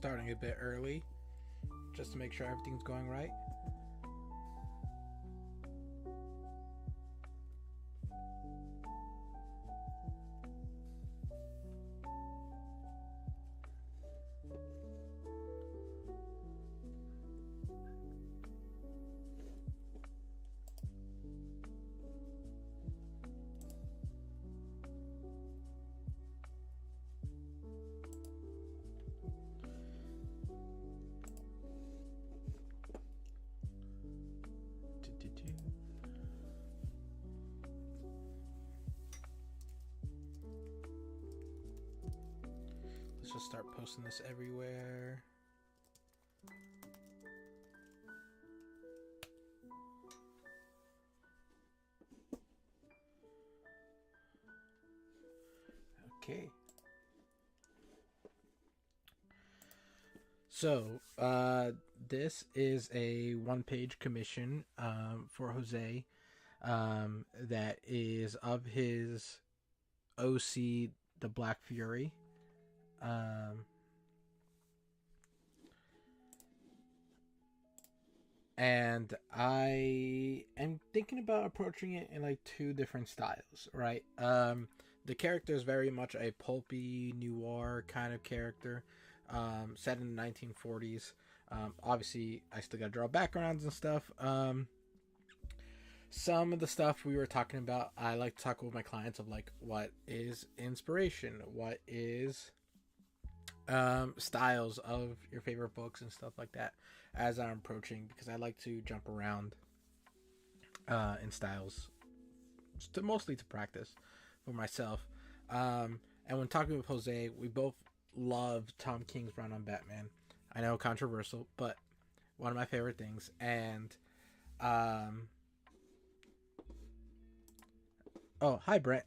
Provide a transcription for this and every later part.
starting a bit early just to make sure everything's going right. Let's just start posting this everywhere. Okay. So, this is a one-page commission for Jose that is of his OC, the Black Fury. And I am thinking about approaching it in like two different styles, right? The character is very much a pulpy noir kind of character, set in the 1940s. Obviously, I still got to draw backgrounds and stuff. Some of the stuff we were talking about, I like to talk with my clients of like what is inspiration, what is styles of your favorite books and stuff like that as I'm approaching, because I like to jump around in styles mostly to practice for myself. And when talking with Jose, we both love Tom King's run on Batman. I know, controversial, but one of my favorite things. And oh, hi Brett.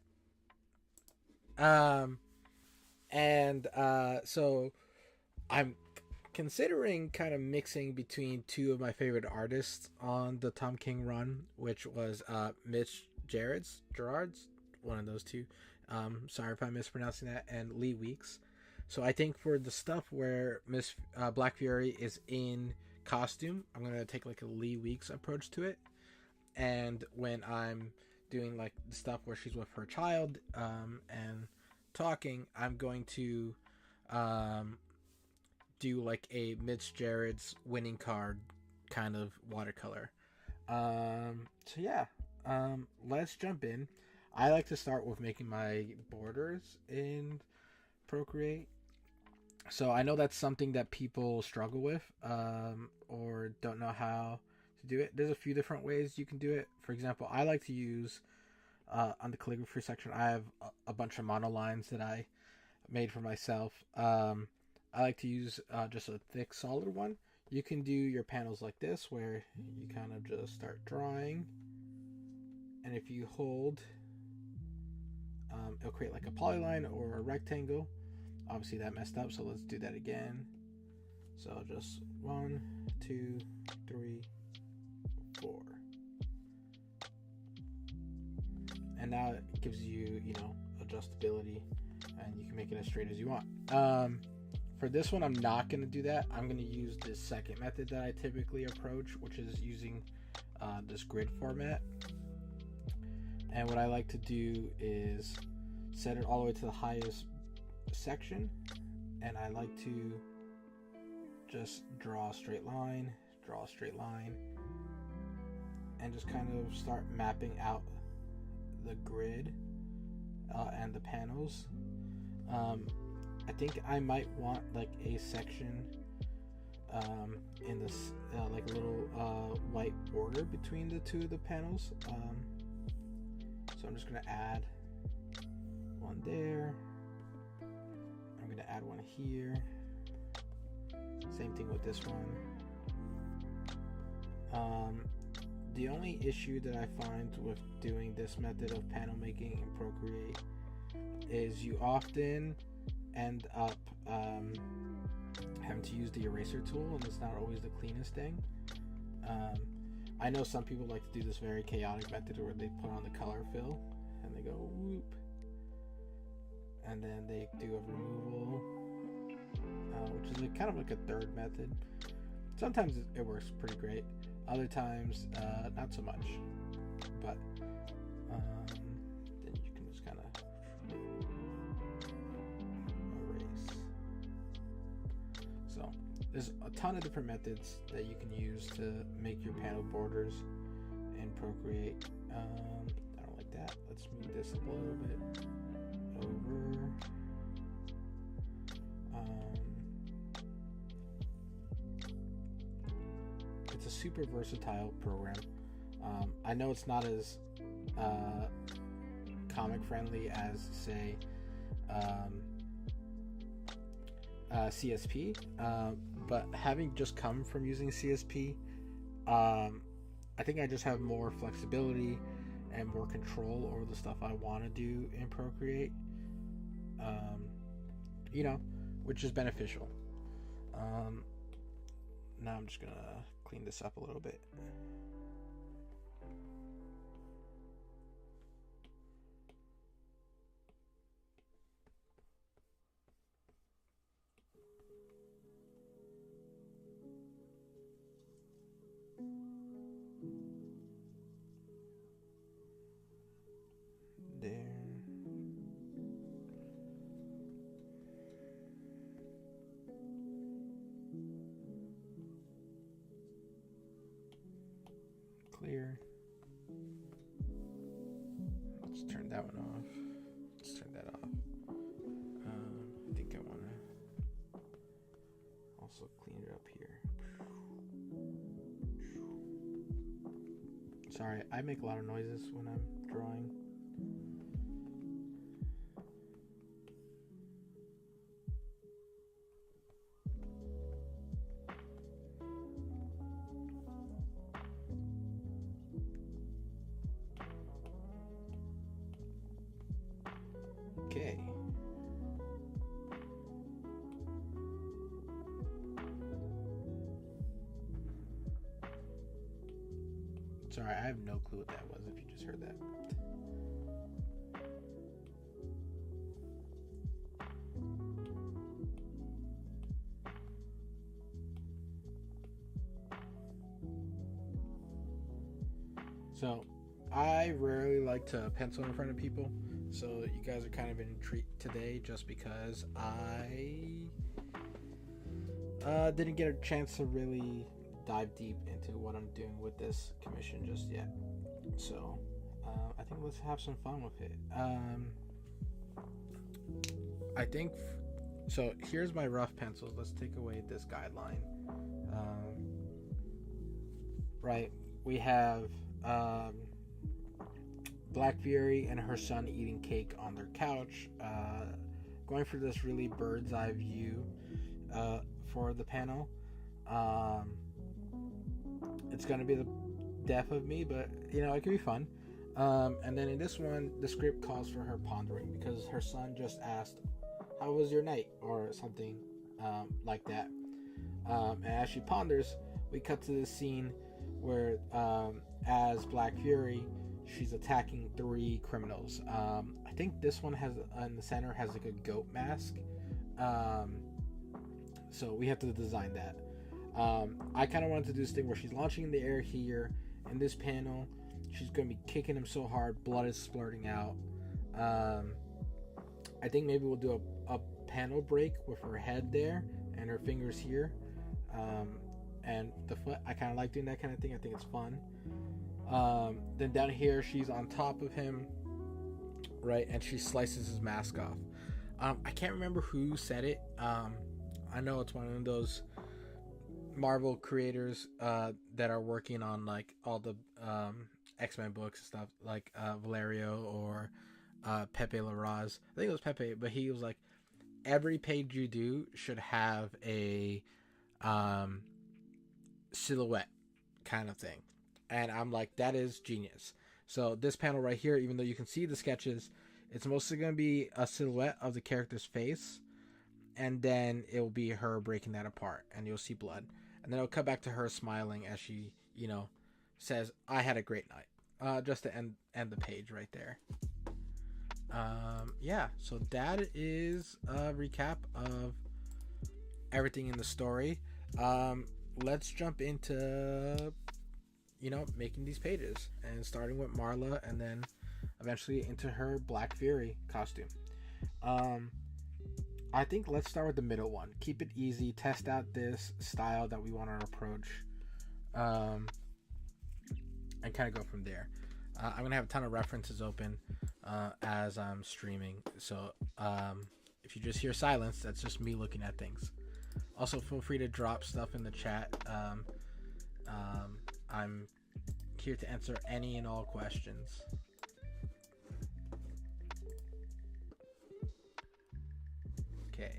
So I'm considering kind of mixing between two of my favorite artists on the Tom King run, which was Mitch Gerard's, one of those two. Sorry if I'm mispronouncing that, and Lee Weeks. So I think for the stuff where Miss Black Fury is in costume, I'm gonna take like a Lee Weeks approach to it, and when I'm doing like the stuff where she's with her child and talking, I'm going to do like a Mitch Gerard's winning card kind of watercolor. So yeah, let's jump in. I like to start with making my borders in Procreate. So I know that's something that people struggle with or don't know how to do it. There's a few different ways you can do it. For example, I like to use on the calligraphy section, I have a bunch of monolines that I made for myself. I like to use just a thick solid one. You can do your panels like this where you kind of just start drawing, and if you hold, it'll create like a polyline or a rectangle. Obviously that messed up, so let's do that again. So just 1, 2, 3, 4. And now it gives you, adjustability, and you can make it as straight as you want. For this one, I'm not going to do that. I'm going to use this second method that I typically approach, which is using this grid format. And what I like to do is set it all the way to the highest section, and I like to just draw a straight line, and just kind of start mapping out the grid and the panels. I think I might want like a section in this like a little white border between the two of the panels. So I'm just gonna add one there. I'm gonna add one here. Same thing with this one. The only issue that I find with doing this method of panel making in Procreate is you often end up having to use the eraser tool, and it's not always the cleanest thing. I know some people like to do this very chaotic method where they put on the color fill and they go whoop, and then they do a removal, which is kind of like a third method. Sometimes it works pretty great. Other times, not so much. But then you can just kind of erase. So there's a ton of different methods that you can use to make your panel borders in Procreate. I don't like that. Let's move this a little bit over. It's a super versatile program. I know it's not as comic friendly as, say, CSP, but having just come from using CSP, I think I just have more flexibility and more control over the stuff I want to do in Procreate, which is beneficial. Now I'm just gonna clean this up a little bit. There. Clear. Let's turn that one off. Let's turn that off. I think I want to also clean it up here. Sorry, I make a lot of noises when I'm drawing. Okay. Sorry, I have no clue what that was if you just heard that. So, I rarely like to pencil in front of people. So you guys are kind of in a treat today just because I didn't get a chance to really dive deep into what I'm doing with this commission just yet. So I think let's have some fun with it. I think so. Here's my rough pencils. Let's take away this guideline. Right, we have Black Fury and her son eating cake on their couch, going for this really bird's eye view for the panel. It's going to be the death of me, but it can be fun. And then in this one, the script calls for her pondering because her son just asked, "How was your night?" or something like that. And as she ponders, we cut to this scene where, as Black Fury, she's attacking 3 criminals. I think this one has in the center has like a goat mask. So we have to design that. I kind of wanted to do this thing where she's launching in the air here. In this panel, she's going to be kicking him so hard, blood is splurting out. I think maybe we'll do a panel break with her head there and her fingers here. And the foot, I kind of like doing that kind of thing. I think it's fun. Then down here, she's on top of him, right? And she slices his mask off. I can't remember who said it. I know it's one of those Marvel creators that are working on like all the X-Men books and stuff, like Valerio or Pepe Larraz. I think it was Pepe, but he was like, every page you do should have a silhouette kind of thing. And I'm like, that is genius. So this panel right here, even though you can see the sketches, it's mostly going to be a silhouette of the character's face, and then it will be her breaking that apart, and you'll see blood. And then it'll cut back to her smiling as she, says, "I had a great night." Just to end the page right there. Yeah, so that is a recap of everything in the story, let's jump into making these pages and starting with Marla and then eventually into her Black Fury costume. I think let's start with the middle one. Keep it easy. Test out this style that we want to approach, and kind of go from there. I'm gonna have a ton of references open as I'm streaming, so if you just hear silence, that's just me looking at things. Also, feel free to drop stuff in the chat. I'm here to answer any and all questions. Okay.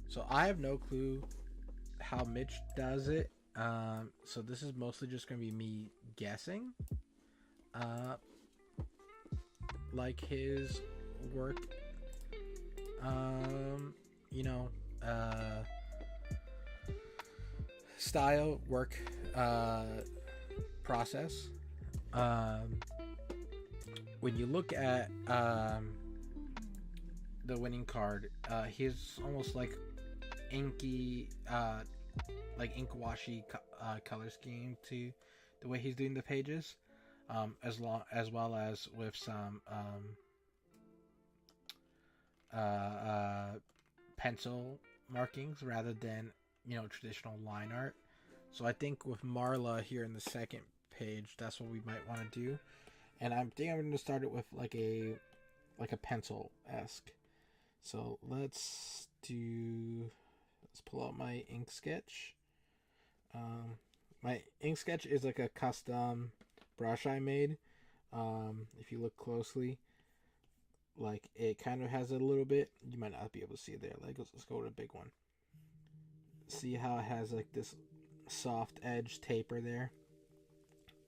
So I have no clue how Mitch does it. So this is mostly just going to be me guessing. Like his work. Style, work, process. When you look at the winning card, he's almost like inky, like ink washy color scheme to the way he's doing the pages, as well as with some pencil markings rather than traditional line art. So I think with Marla here in the second page, that's what we might want to do. And I think I'm going to start it with like a pencil-esque. So let's pull out my ink sketch. My ink sketch is like a custom brush I made. If you look closely, like it kind of has a little bit. You might not be able to see it there. Like let's go with a big one. See how it has like this soft edge taper there.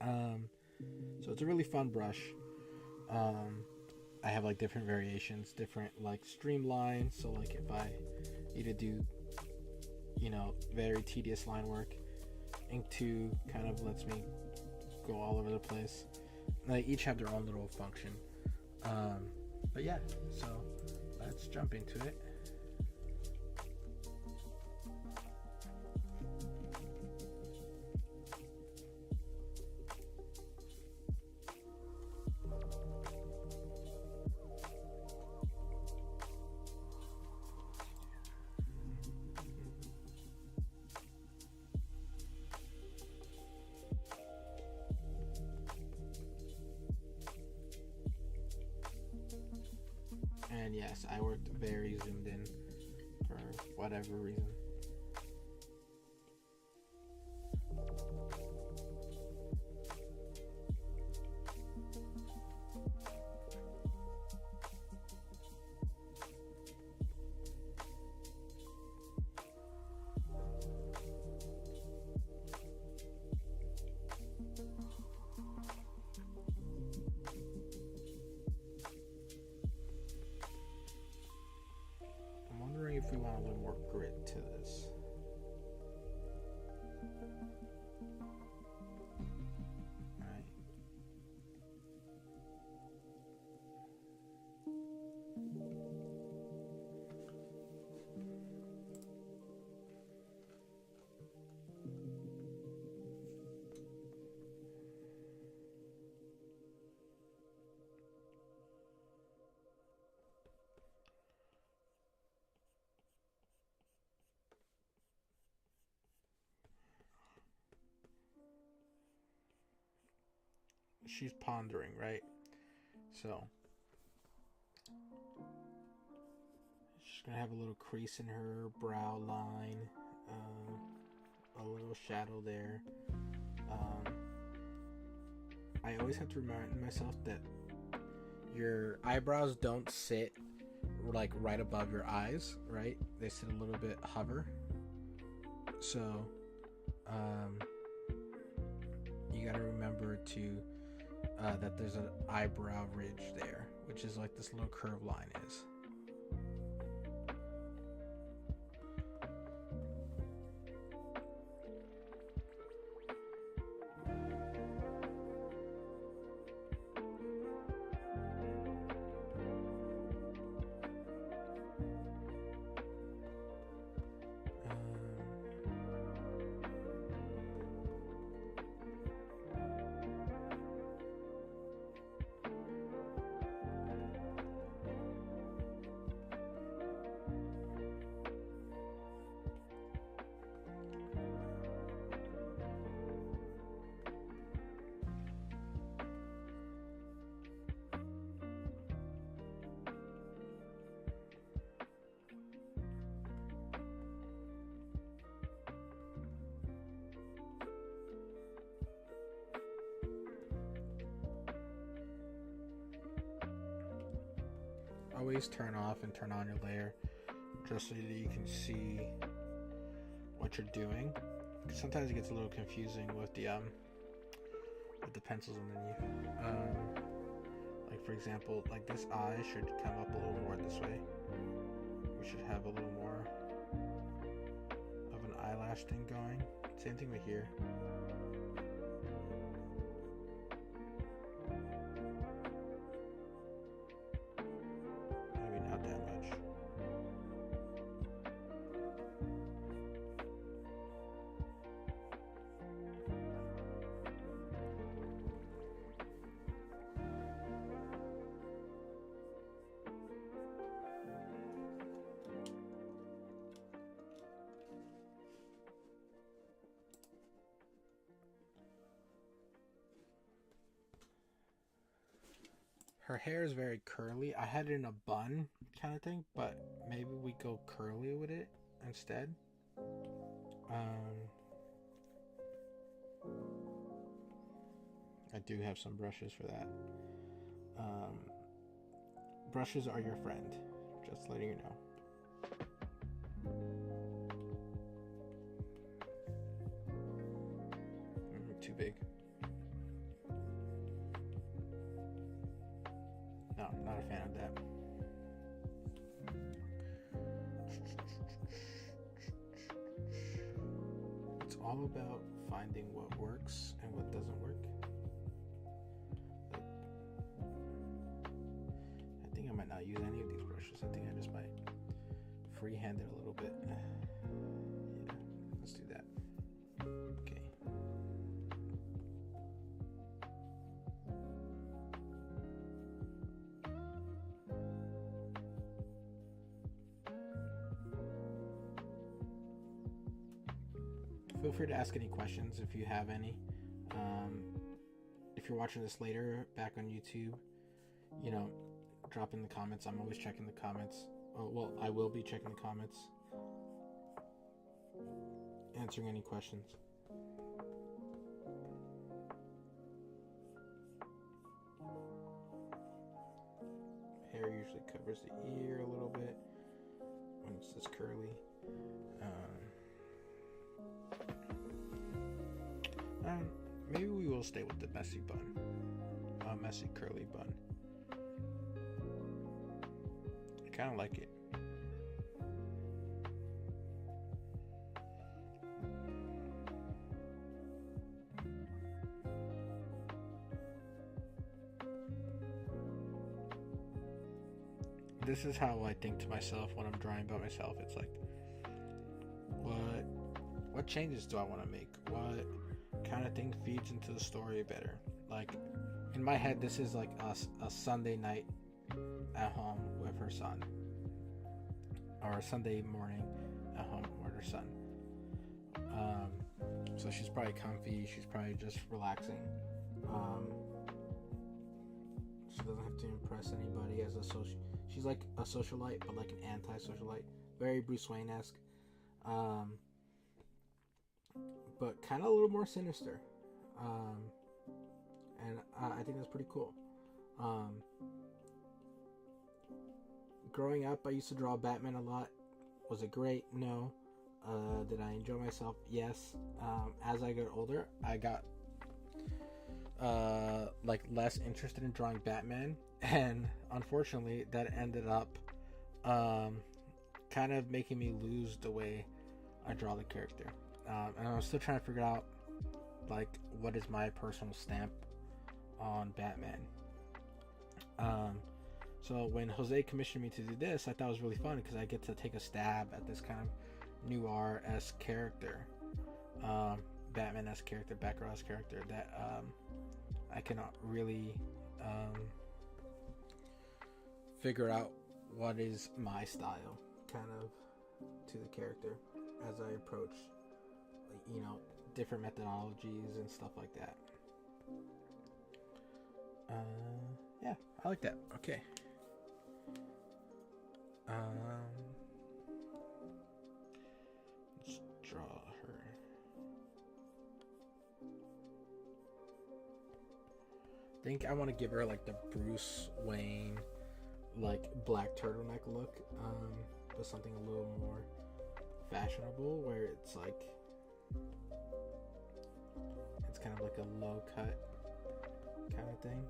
So it's a really fun brush. I have like different variations, different like streamlines. So like if I need to do, very tedious line work, Ink 2 kind of lets me go all over the place. They each have their own little function. But yeah, so let's jump into it. And yes, I worked very zoomed in for whatever reason. If we want a little more grit to this. Right. She's pondering, right? So she's gonna have a little crease in her brow line, a little shadow there. I always have to remind myself that your eyebrows don't sit like right above your eyes, right? They sit a little bit hover. So you gotta remember to that there's an eyebrow ridge there, which is like this little curved line is. always turn off and turn on your layer just so that you can see what you're doing. Because sometimes it gets a little confusing with the pencils underneath. Like for example, like this eye should come up a little more this way. We should have a little more of an eyelash thing going. Same thing with here. Maybe not that much. Her hair is very curly. I had it in a bun kind of thing, but maybe we go curly with it instead. I do have some brushes for that. Brushes are your friend, just letting you know. Too big. No, not a fan of that. It's all about finding what works and what doesn't work. Like, I think I might not use any of these brushes. I think I just might freehand it a little bit. Yeah, let's do that. Okay. Feel free to ask any questions if you have any. If you're watching this later back on YouTube, you know, drop in the comments. I'm always checking the comments. Oh, well, I will be checking the comments, answering any questions. Hair usually covers the ear a little bit when it's this curly. Maybe we will stay with the messy bun. Messy curly bun. I kind of like it. This is how I think to myself when I'm drawing by myself. It's like, what changes do I want to make? What kind of thing feeds into the story better? Like, in my head, this is like a Sunday night at home with her son, or a Sunday morning at home with her son. So she's probably comfy. She's probably just relaxing. She doesn't have to impress anybody as a social. She's like a socialite, but like an anti-socialite. Very Bruce Wayne-esque. But kind of a little more sinister. And I think that's pretty cool. Growing up, I used to draw Batman a lot. Was it great? No. Did I enjoy myself? Yes. As I got older, I got like less interested in drawing Batman, and unfortunately that ended up kind of making me lose the way I draw the character. And I'm still trying to figure out like what is my personal stamp on Batman. So when Jose commissioned me to do this, I thought it was really fun because I get to take a stab at this kind of noir-esque character, Batman-esque character, Batgirl-esque character that I cannot really figure out what is my style kind of to the character as I approach, you know, different methodologies and stuff like that. Yeah, I like that. Okay. Let's draw her. I think I want to give her like the Bruce Wayne like black turtleneck look, but something a little more fashionable, where it's like it's kind of like a low cut kind of thing.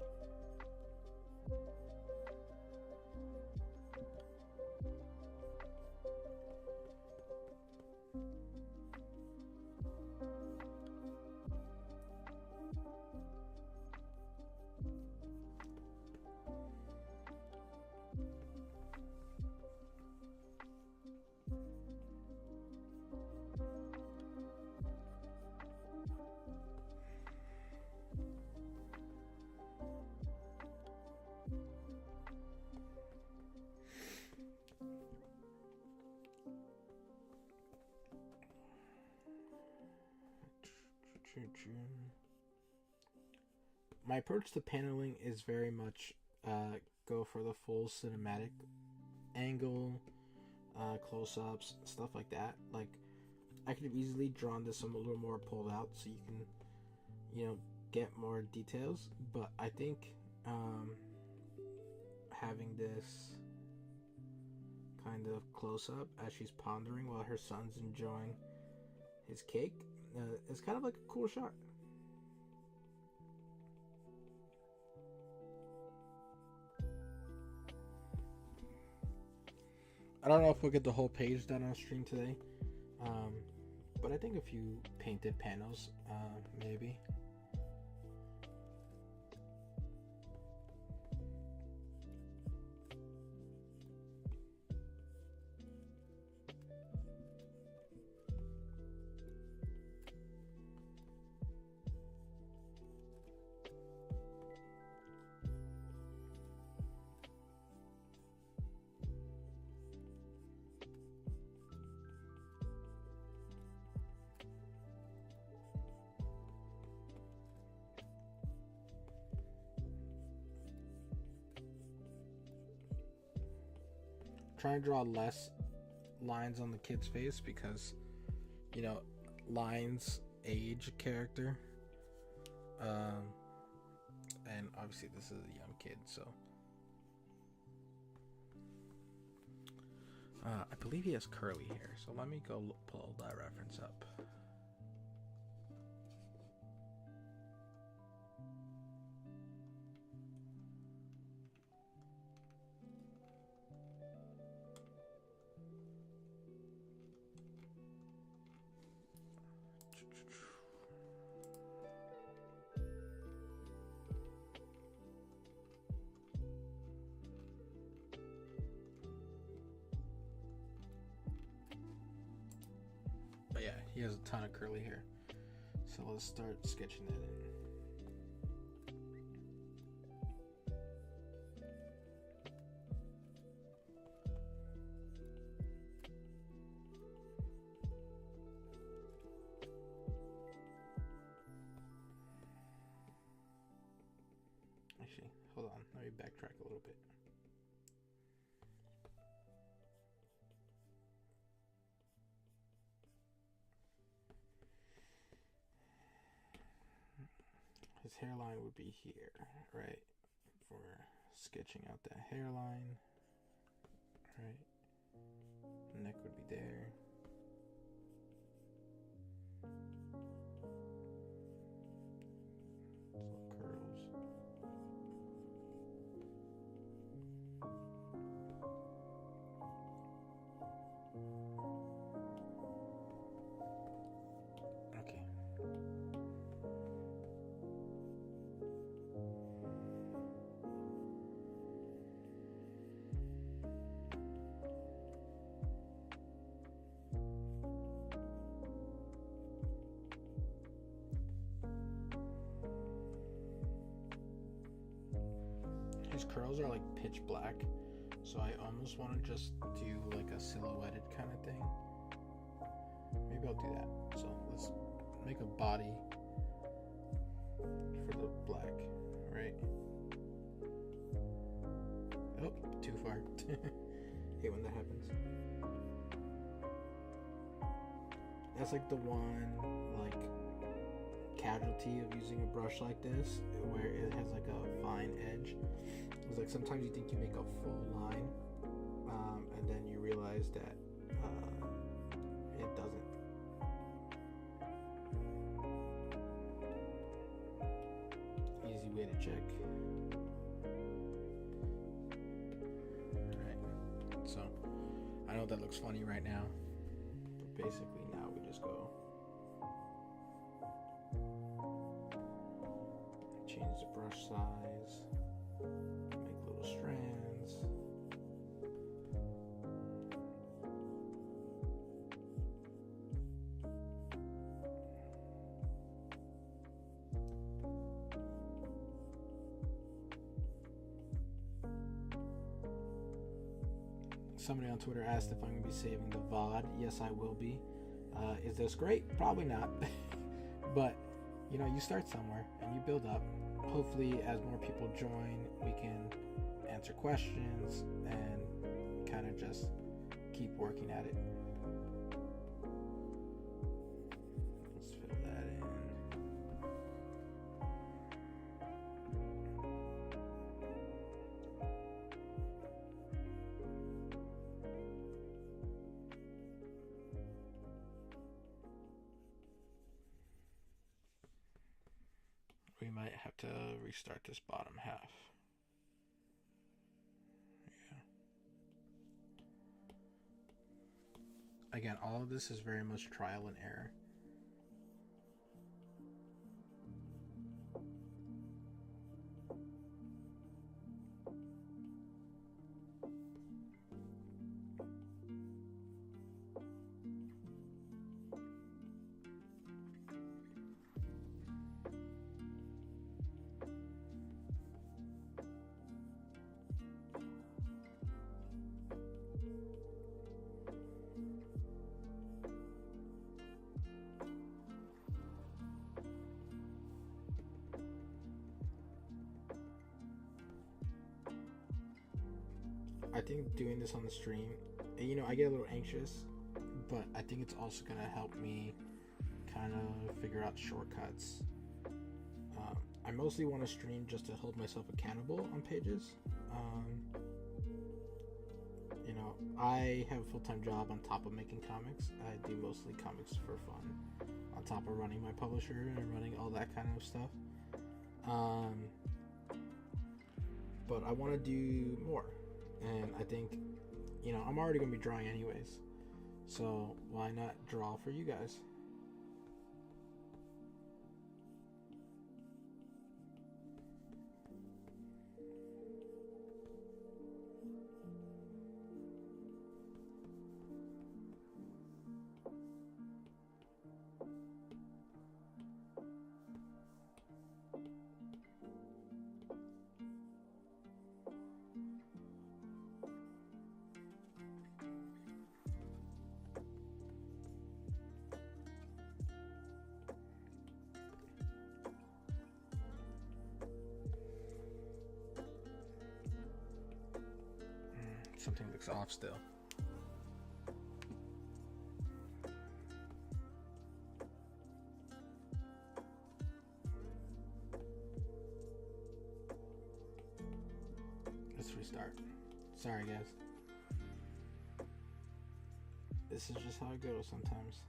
My approach to paneling is very much go for the full cinematic angle, close-ups, stuff like that. Like, I could have easily drawn this a little more pulled out so you can, get more details. But I think having this kind of close-up as she's pondering while her son's enjoying his cake is kind of like a cool shot. I don't know if we'll get the whole page done on stream today, but I think a few painted panels, maybe. Trying to draw less lines on the kid's face because, lines age a character. And obviously this is a young kid, so. I believe he has curly hair, so let me go pull that reference up. But yeah, he has a ton of curly hair. So let's start sketching that in. Actually, hold on. Let me backtrack a little bit. His hairline would be here, right? For sketching out that hairline, right? Neck would be there. Little curls. Okay. His curls are like pitch black, so I almost want to just do like a silhouetted kind of thing. Maybe I'll do that. So let's make a body for the black, right? Oh, too far. Hate when that happens. That's like the one like casualty of using a brush like this, where it has like a fine edge. It's like sometimes you think you make a full line, and then you realize that it doesn't. Easy way to check. Alright, so I know that looks funny right now, but basically now we just go change the brush size, make little strands. Somebody on Twitter asked if I'm going to be saving the VOD. Yes, I will be. Is this great? Probably not. But, you know, you start somewhere and you build up. Hopefully, as more people join, we can answer questions and kind of just keep working at it. Let's fill that in. We might have to restart this bottom half. Yeah. Again, all of this is very much trial and error. I think doing this on the stream, you know, I get a little anxious, but I think it's also going to help me kind of figure out shortcuts. I mostly want to stream just to hold myself accountable on pages. You know, I have a full-time job on top of making comics. I do mostly comics for fun, on top of running my publisher and running all that kind of stuff. But I want to do more. And I think, you know, I'm already going to be drawing anyways. So why not draw for you guys? Something looks off still. Let's restart. Sorry, guys. This is just how it goes sometimes.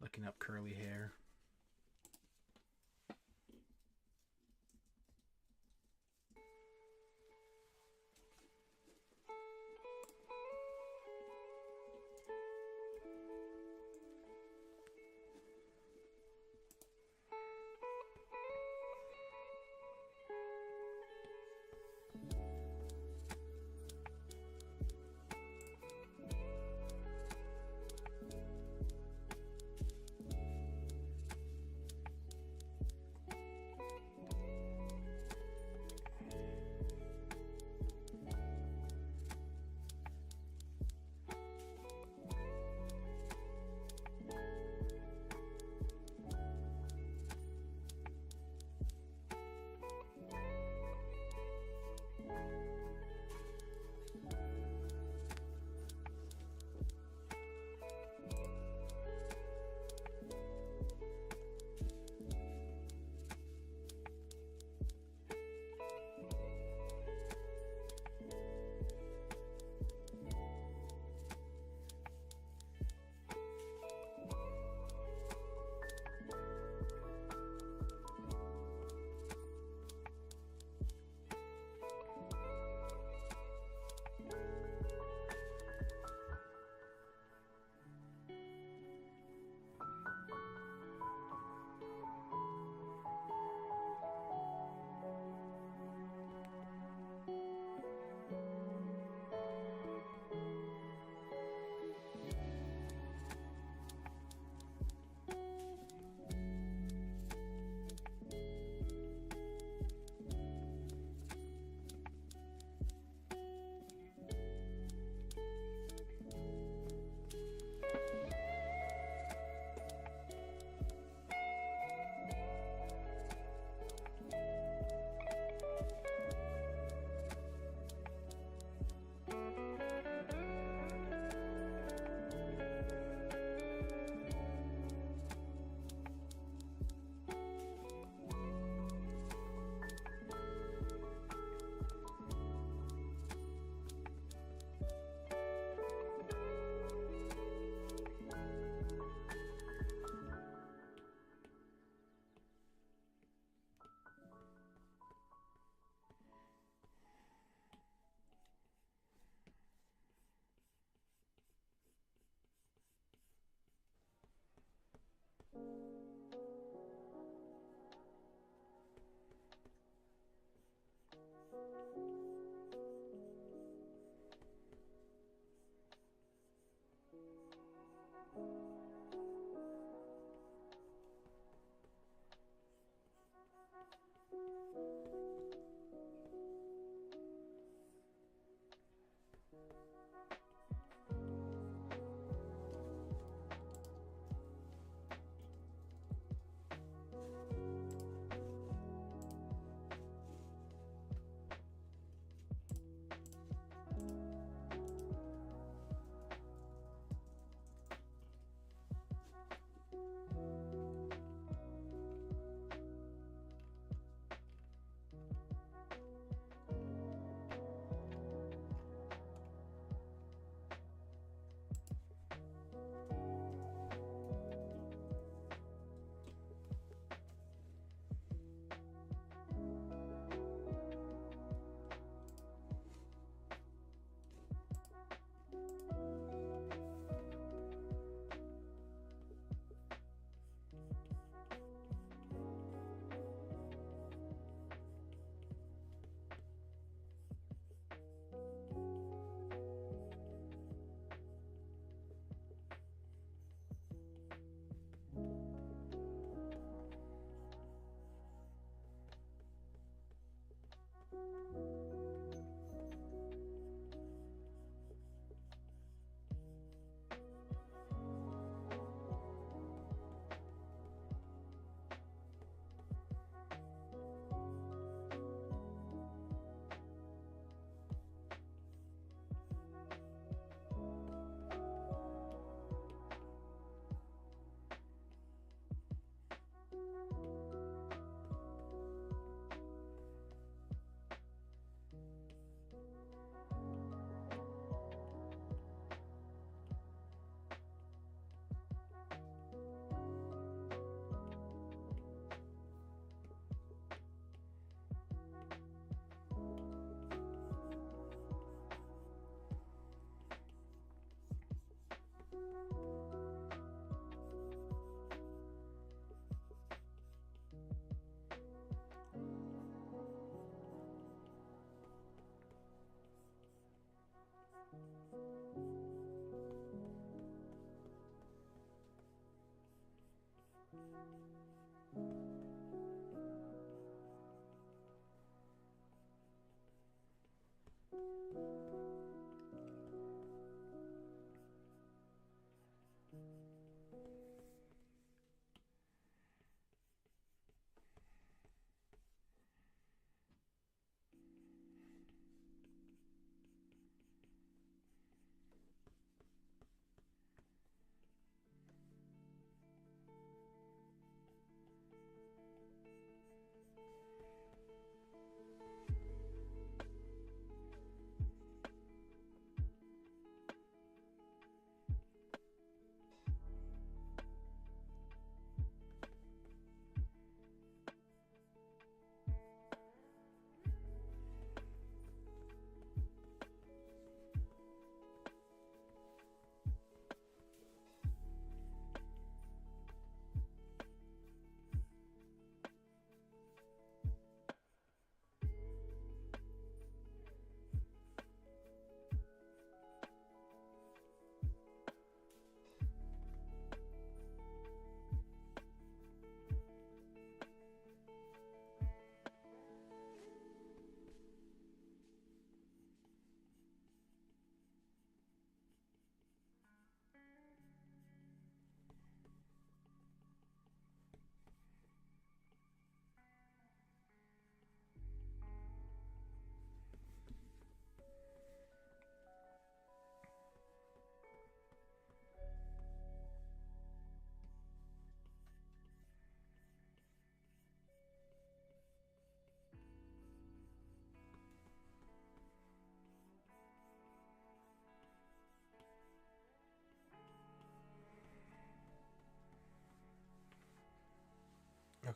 Looking up curly hair.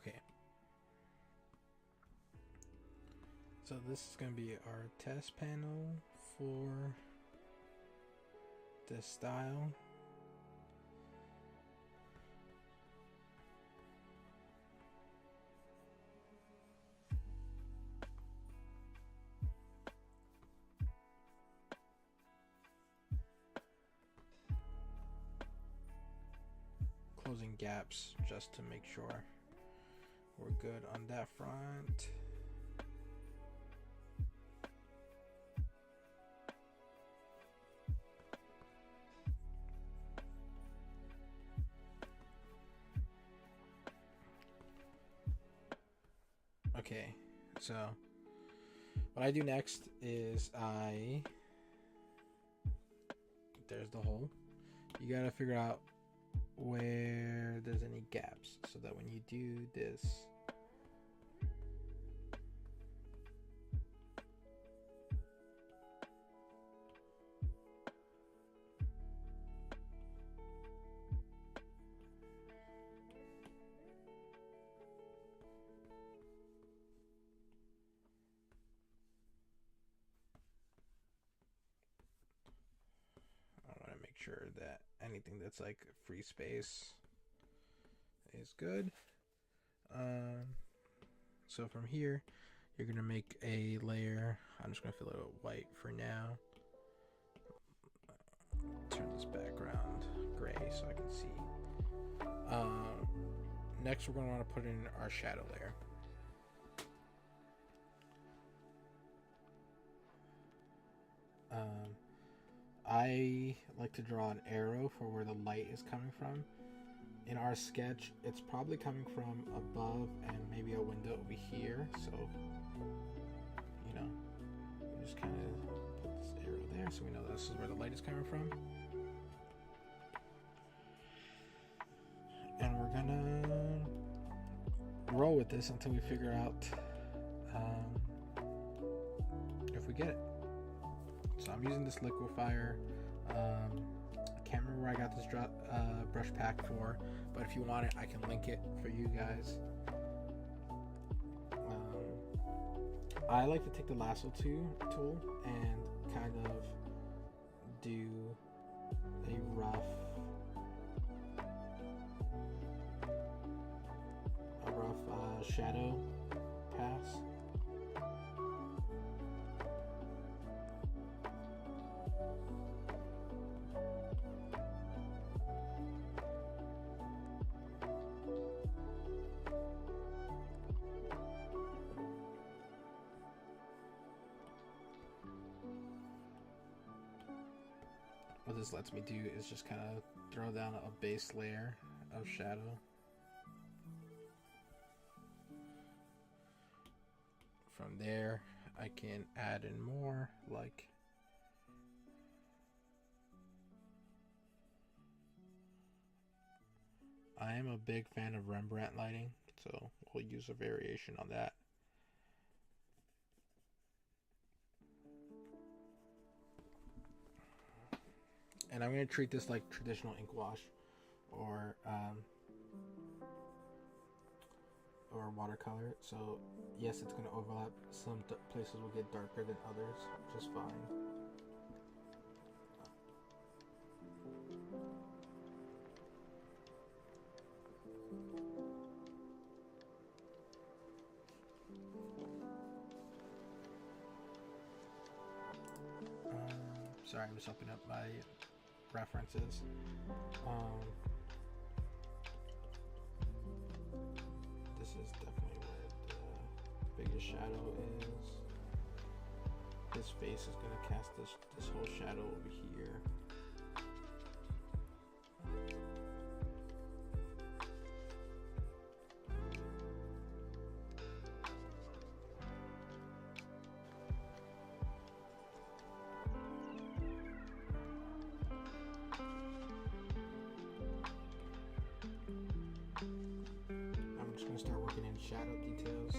Okay. So this is going to be our test panel for this style. Closing gaps just to make sure we're good on that front. Okay, so what I do next is there's the hole. You gotta figure out where there's any gaps so that when you do this, I want to make sure that anything that's like free space is good. So from here, you're gonna make a layer. I'm just gonna fill it with white for now. Turn this background gray so I can see. Next, we're gonna want to put in our shadow layer. I like to draw an arrow for where the light is coming from. In our sketch, it's probably coming from above and maybe a window over here. So, you know, we just kind of put this arrow there so we know this is where the light is coming from. And we're gonna roll with this until we figure out if we get it. So I'm using this liquefier. I can't remember where I got this brush pack for, but if you want it, I can link it for you guys. I like to take the lasso tool and kind of do a rough shadow pass. What this lets me do is just kind of throw down a base layer of shadow. From there, I can add in more, like I am a big fan of Rembrandt lighting, so we'll use a variation on that. And I'm going to treat this like traditional ink wash or watercolor. So yes, it's going to overlap. Some places will get darker than others, which is fine. Sorry, I'm just opening up my references. This is definitely where the biggest shadow is. His face is going to cast this whole shadow over here. Start working in shadow details.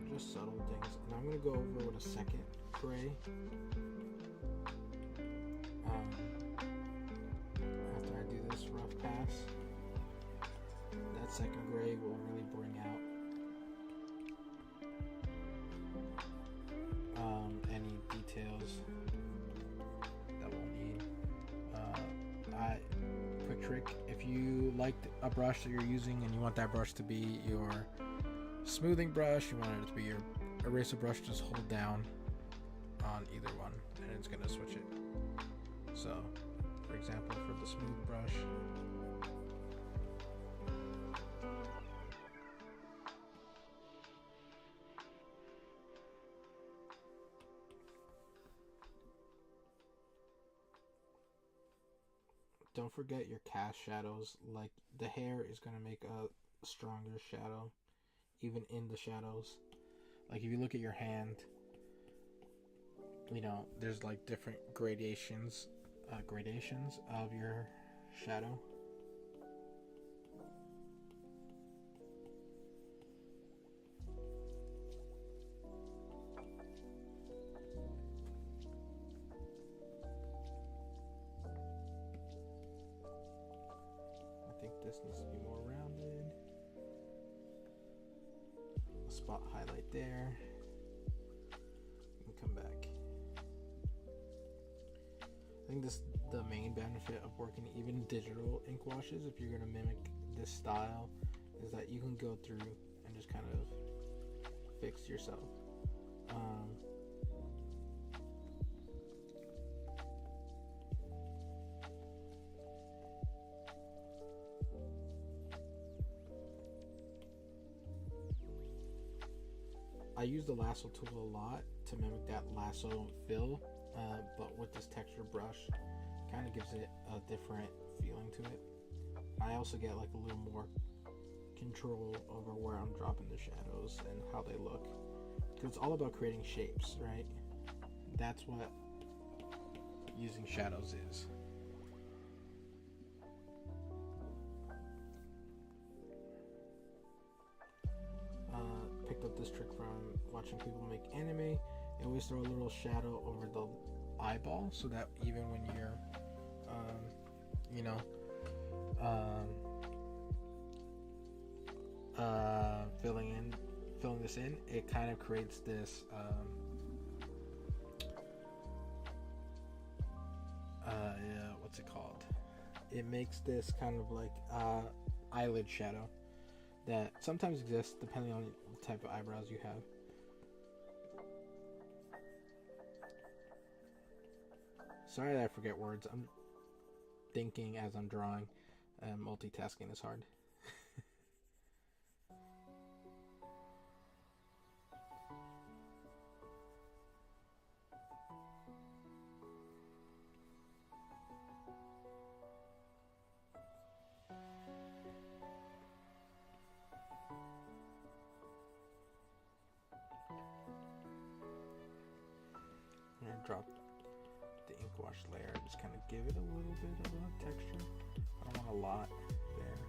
Just subtle things. And I'm going to go over with a second gray After I do this rough pass, that second gray will really bring out any details that we'll need. Quick trick, if you like a brush that you're using and you want that brush to be your smoothing brush, you want it to be your eraser brush, just hold down on either one and it's going to switch it. So, for example, for the smooth brush, don't forget your cast shadows. Like the hair is going to make a stronger shadow even in the shadows. Like if you look at your hand, you know, there's like different gradations of your shadow. I think this needs to be more rounded. A spot highlight there. And come back. I think this the main benefit of working even digital ink washes, if you're going to mimic this style, is that you can go through and just kind of fix yourself. I use the lasso tool a lot to mimic that lasso fill, but with this texture brush, kind of gives it a different feeling to it. I also get like a little more control over where I'm dropping the shadows and how they look, because it's all about creating shapes, right? That's what using shadows is. Picked up this trick from watching people make anime. They always throw a little shadow over the eyeball so that even when you're filling this in, it kind of creates this what's it called? It makes this kind of like eyelid shadow that sometimes exists depending on the type of eyebrows you have. Sorry that I forget words. I'm thinking as I'm drawing. Multitasking is hard. I'm gonna drop the ink wash layer, just kind of give it a little bit of a texture. I don't want a lot there.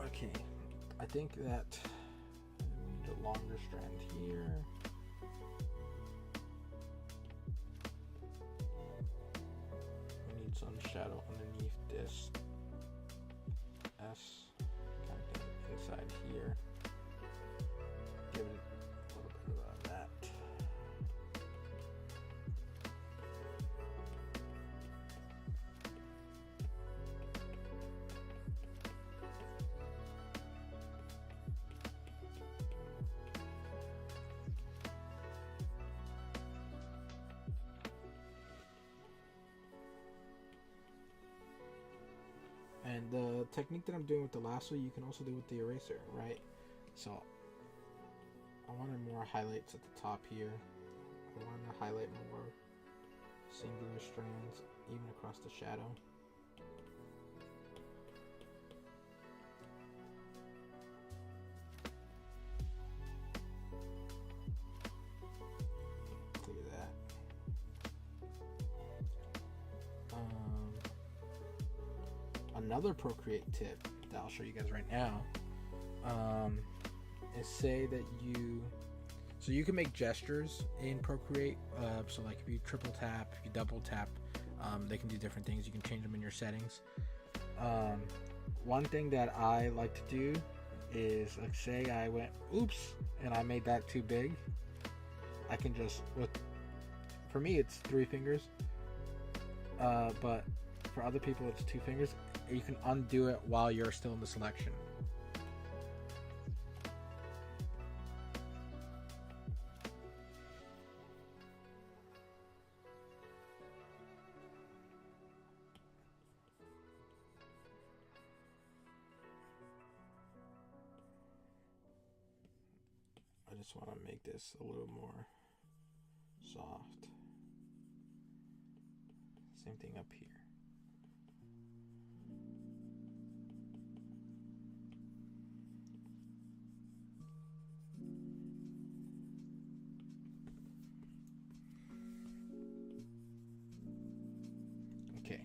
Okay, I think that we need a longer strand here. We need some shadow underneath this S, kind of inside here. Give it a little bit of that. And the technique that I'm doing with the lasso, you can also do with the eraser, right? So I wanted more highlights at the top here. I wanted to highlight more singular strands, even across the shadow. Look at that. Another Procreate tip that I'll show you guys right now is say that you... So you can make gestures in Procreate. So like if you triple tap, if you double tap, they can do different things. You can change them in your settings. One thing that I like to do is, like, say I went oops and I made that too big. I can just, for me it's 3 fingers, but for other people it's 2 fingers. You can undo it while you're still in the selection. I just want to make this a little more soft. Same thing up here. Okay.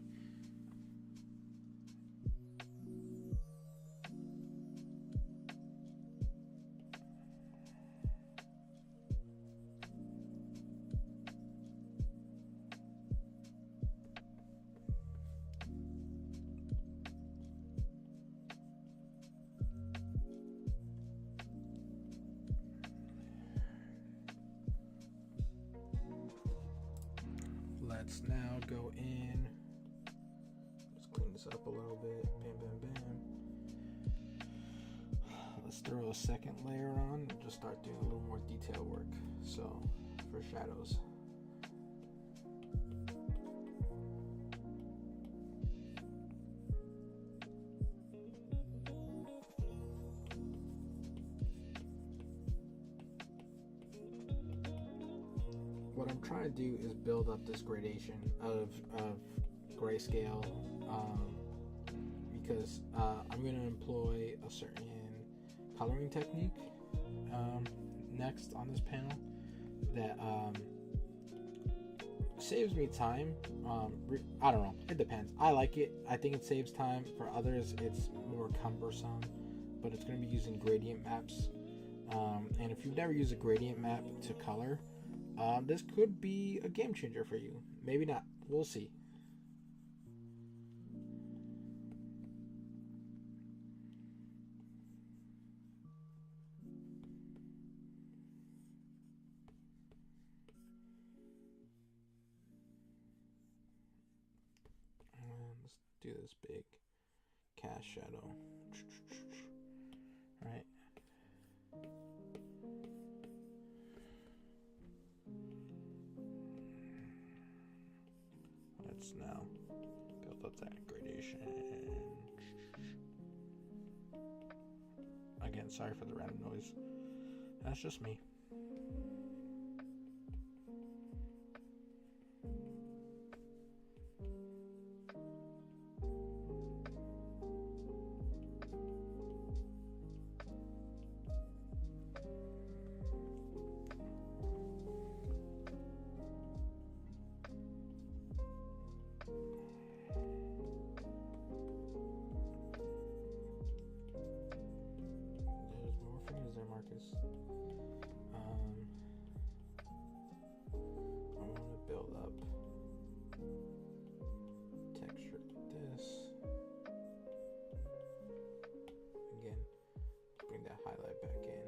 Let's now go in. Let's clean this up a little bit. Bam, bam, bam. Let's throw a second layer on and just start doing a little more detail work. So, for shadows. What I'm trying to do is build up this gradation of grayscale, because I'm going to employ a certain coloring technique next on this panel that saves me time. I don't know, it depends. I like it. I think it saves time. For others it's more cumbersome, but it's going to be using gradient maps, and if you've never used a gradient map to color, this could be a game changer for you. Maybe not. We'll see. Let's do this big cast shadow. Right. Let's now build up that gradation. Again, sorry for the random noise. That's just me. Marcus. I want to build up texture with this. Again, bring that highlight back in.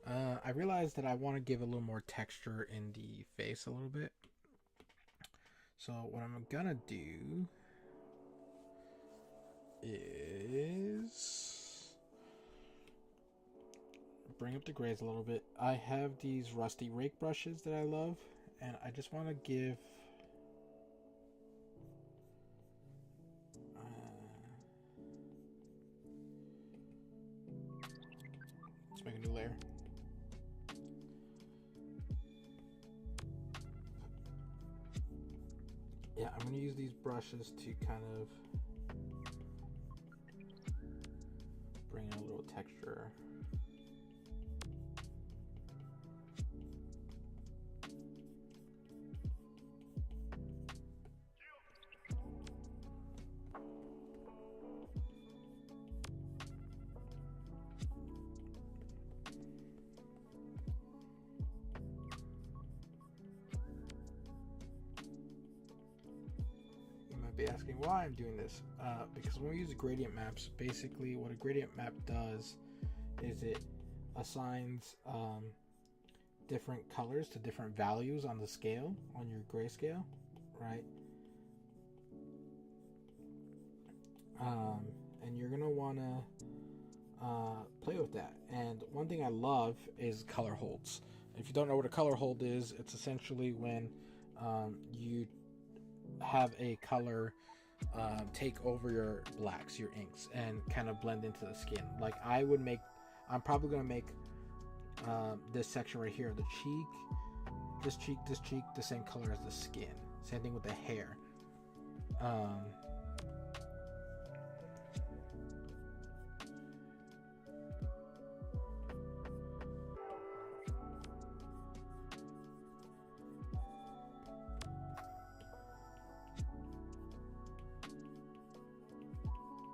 I realized that I want to give a little more texture in the face a little bit. So what I'm gonna do is bring up the grays a little bit. I have these rusty rake brushes that I love, and I just want to give let's make a new layer. Yeah, I'm gonna use these brushes to kind of bring in a little texture. Be asking why I'm doing this, because when we use gradient maps, basically what a gradient map does is it assigns different colors to different values on the scale, on your grayscale, right? And you're gonna wanna play with that. And one thing I love is color holds. If you don't know what a color hold is, it's essentially when you have a color take over your blacks, your inks, and kind of blend into the skin. Like I'm probably gonna make this section right here, the cheek, this cheek, the same color as the skin. Same thing with the hair.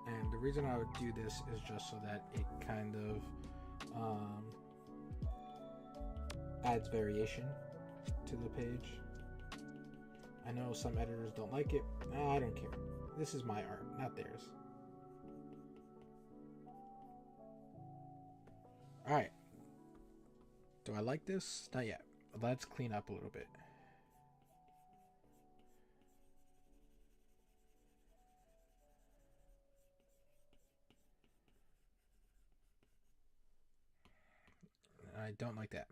And the reason I would do this is just so that it kind of adds variation to the page. I know some editors don't like it. I don't care. This is my art, not theirs. Alright. Do I like this? Not yet. Let's clean up a little bit. I don't like that.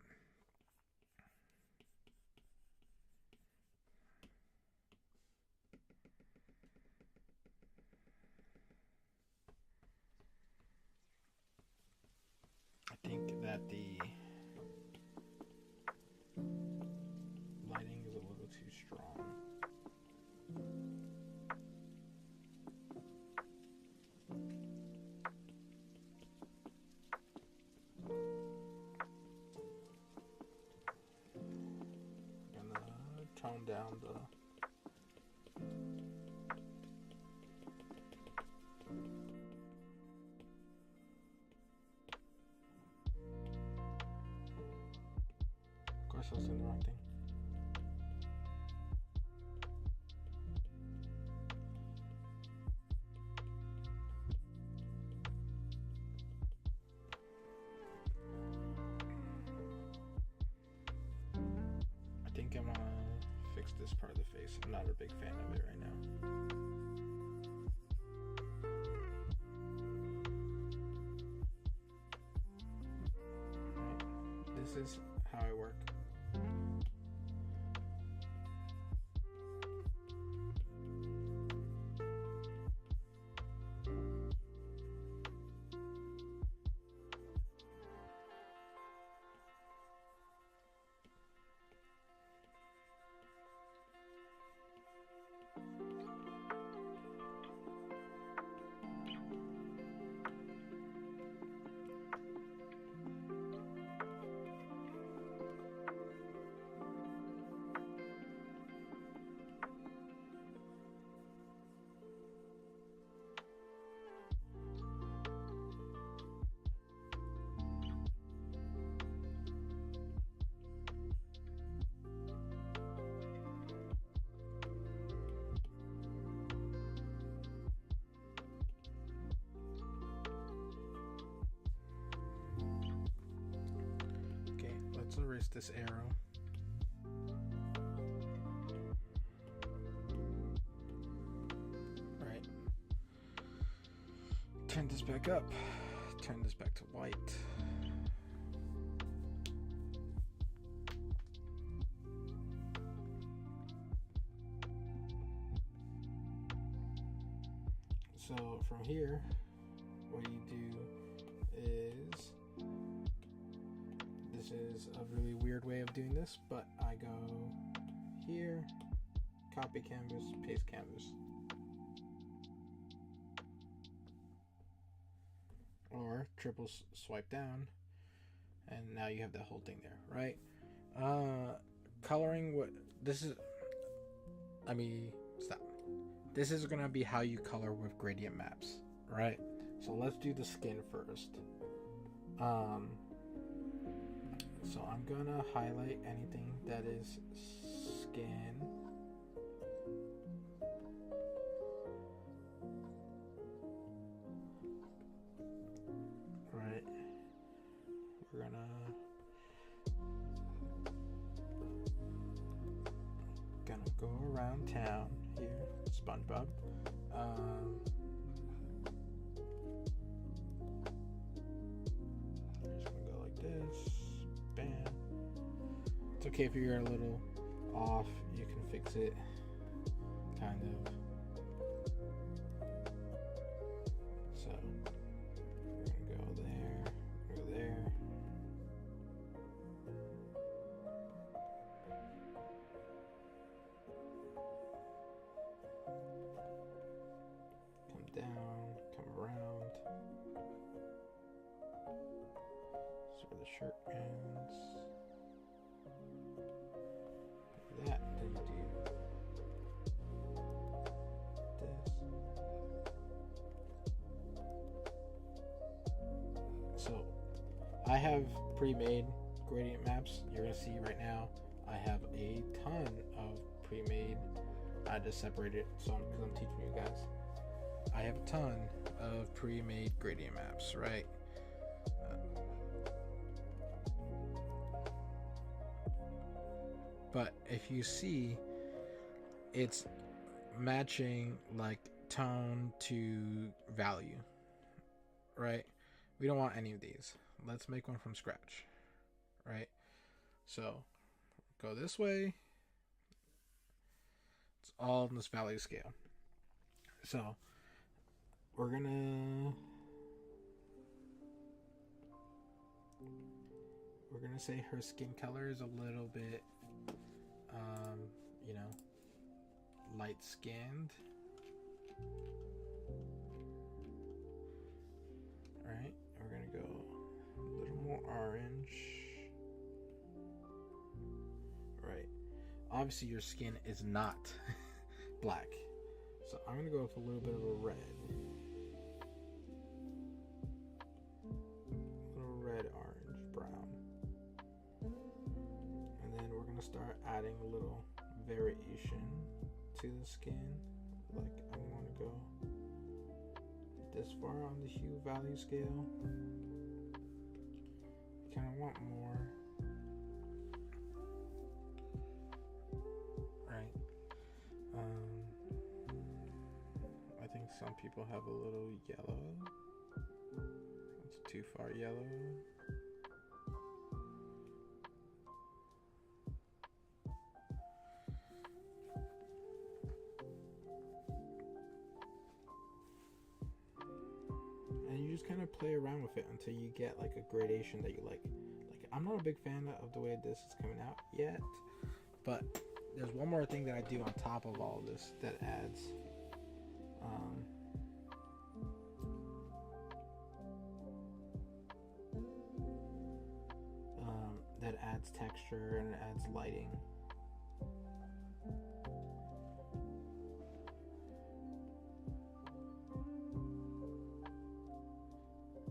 I think that the lighting is a little too strong. Tone down the of course I was interrupting. I think I want to fix this part of the face. I'm not a big fan of it right now. Right. This is how I work. Let's erase this arrow. Right. Turn this back up. Turn this back to white. So from here, what you do is, this is a really weird way of doing this, but I go here, copy canvas, paste canvas. Or triple swipe down, and now you have that whole thing there, right? Coloring, what this is, stop. This is gonna be how you color with gradient maps, right? So let's do the skin first. So I'm gonna highlight anything that is skin. Right. We're gonna go around town here. SpongeBob. We're just gonna go like this. Bam. It's okay if you're a little off, you can fix it. Kind of. So we're gonna go there, go there. Come down, come around. That's where the shirt ends. That, then you do this. So I have pre-made gradient maps. You're gonna see right now I have a ton of pre-made. I just separated some because I'm teaching you guys. I have a ton of pre-made gradient maps, right? But if you see, it's matching like tone to value, right? We don't want any of these. Let's make one from scratch, right? So go this way. It's all in this value scale. So we're gonna say her skin color is a little bit light skinned. Right, we're gonna go a little more orange. Right, obviously your skin is not black, so I'm gonna go with a little bit of a red. Red, orange, brown. And then we're gonna start adding a little variation to the skin. Like I want to go this far on the hue value scale. You kind of want more. Right. I think some people have a little yellow. It's too far yellow. And you just kind of play around with it until you get like a gradation that you like. Like I'm not a big fan of the way this is coming out yet, but there's one more thing that I do on top of all of this that adds that adds texture and adds lighting.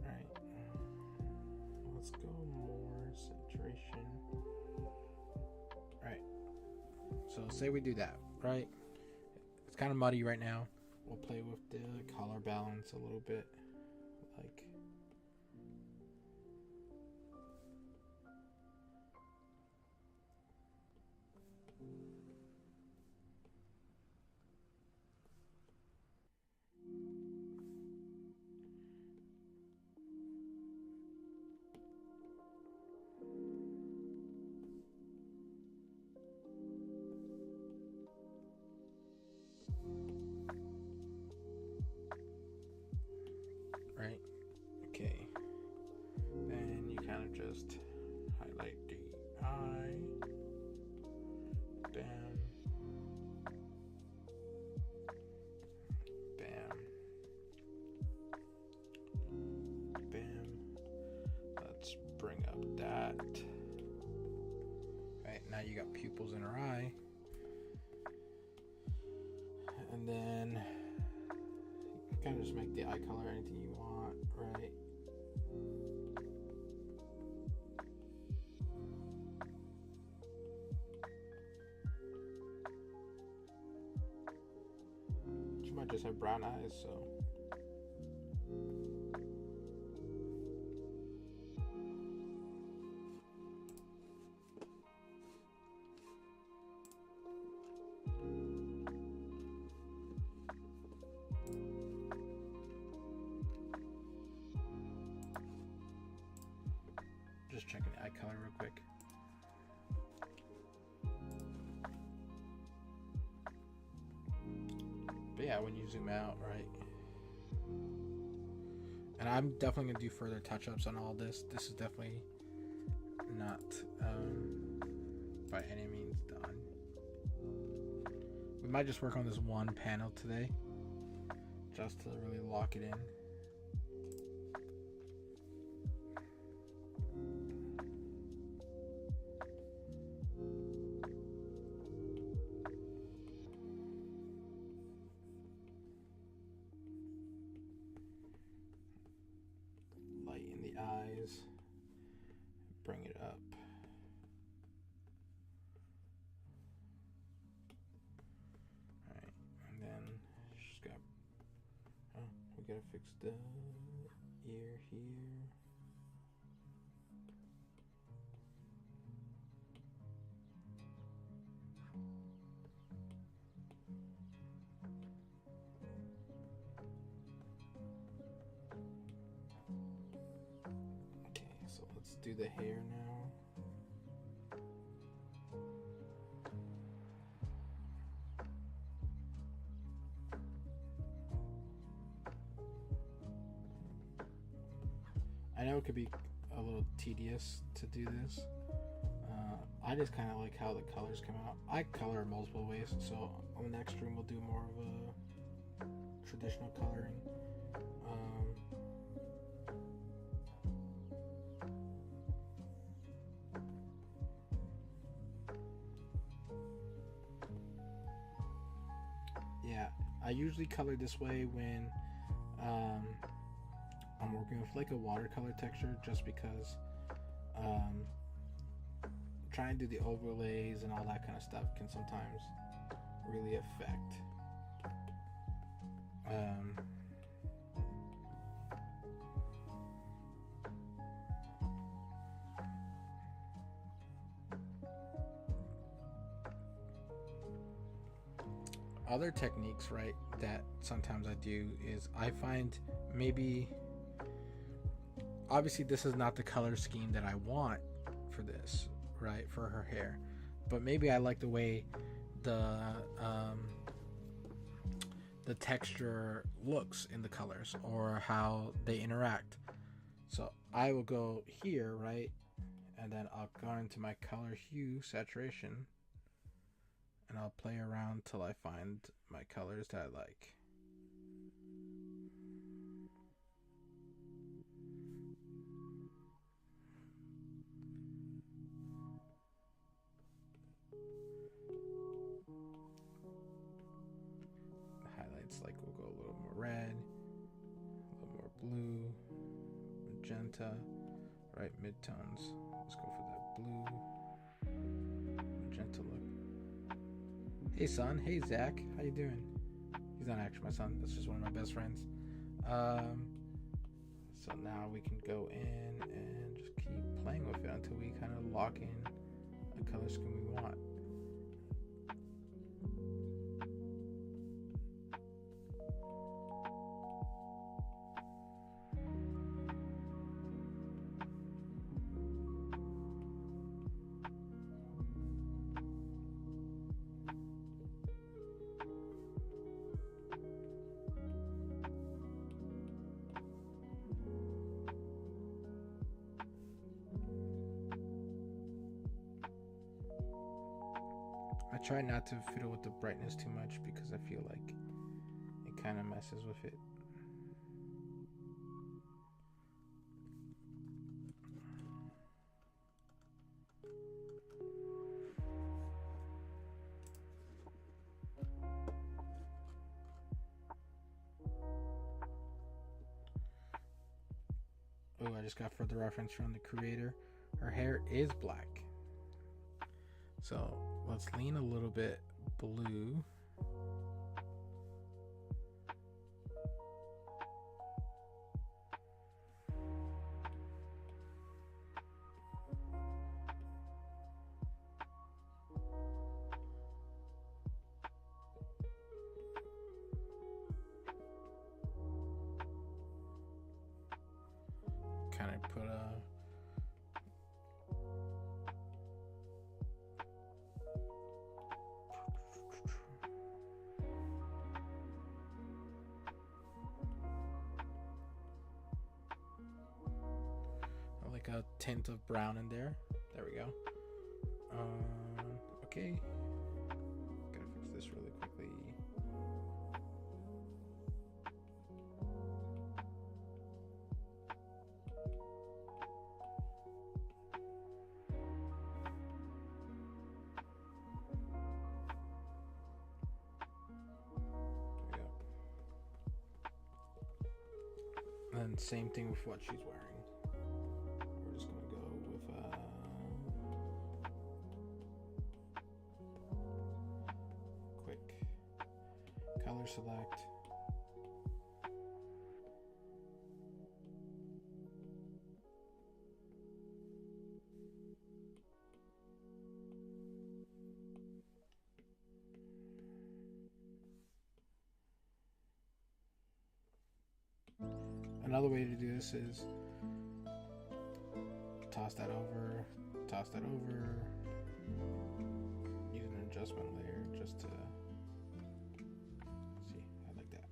Right. Let's go more saturation. Right. So say we do that, right? It's kind of muddy right now. We'll play with the color balance a little bit. Like like that. Right, now you got pupils in her eye. And then you can kind of just make the eye color anything you want, right? She might just have brown eyes, so. Just checking the eye color real quick. But yeah, when you zoom out, right? And I'm definitely going to do further touch-ups on all this. This is definitely not by any means done. We might just work on this one panel today, just to really lock it in. Light in the eyes, bring it up. Alright, and then just got, we gotta fix the ear here. So let's do the hair now. I know it could be a little tedious to do this. I just kind of like how the colors come out. I color multiple ways, so on the next stream we'll do more of a traditional coloring. Yeah, I usually color this way when I'm working with like a watercolor texture, just because trying to do the overlays and all that kind of stuff can sometimes really affect other techniques, right, that sometimes I do is I find maybe, obviously this is not the color scheme that I want for this, right, for her hair, but maybe I like the way the texture looks in the colors or how they interact. So I will go here, right, and then I'll go into my color hue saturation and I'll play around till I find my colors that I like. The highlights, like, we'll go a little more red, a little more blue, magenta, right, midtones. Let's go for that blue, magenta look. Hey son, hey Zach, how you doing? He's not actually my son, that's just one of my best friends. So now we can go in and just keep playing with it until we kind of lock in a color scheme we want. I try not to fiddle with the brightness too much because I feel like it kind of messes with it. just got further reference from the creator. Her hair is black. So let's lean a little bit blue. Kind of put like a tint of brown in there. There we go. Okay. Gotta fix this really quickly. And same thing with what she's wearing. We're just gonna go with quick color select. Another way to do this is toss that over, use an adjustment layer just to see. I like that.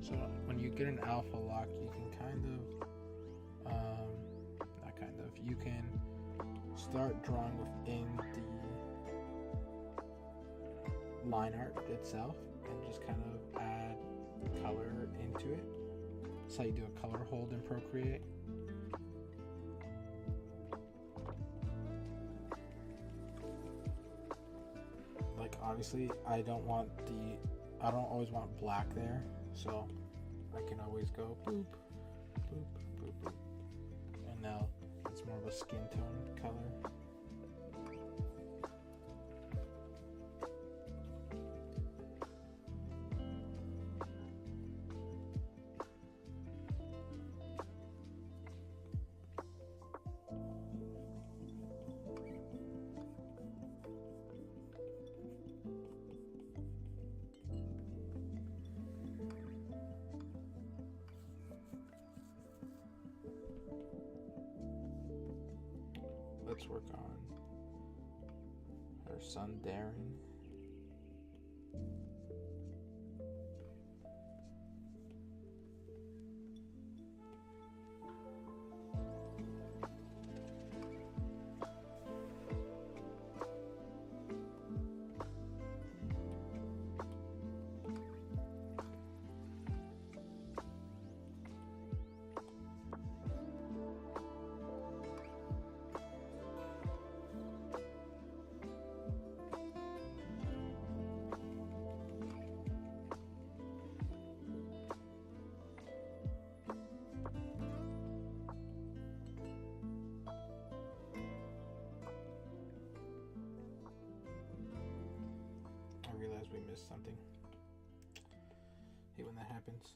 So when you get an alpha lock, you can you can start drawing within the line art itself and just kind of add color into it. That's how you do a color hold in Procreate. Like obviously I don't always want black there. So I can always go boop, boop, boop, boop. And now it's more of a skin tone color. Let's work on her son Darren. We missed something. Hate when that happens.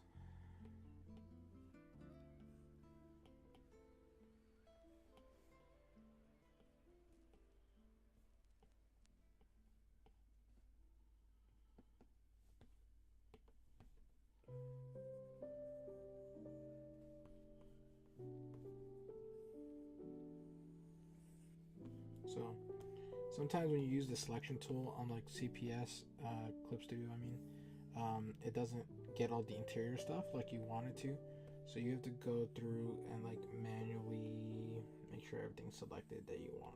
So sometimes when you use the selection tool on like CPS, Clip Studio, it doesn't get all the interior stuff like you want it to. So you have to go through and like manually make sure everything's selected that you want.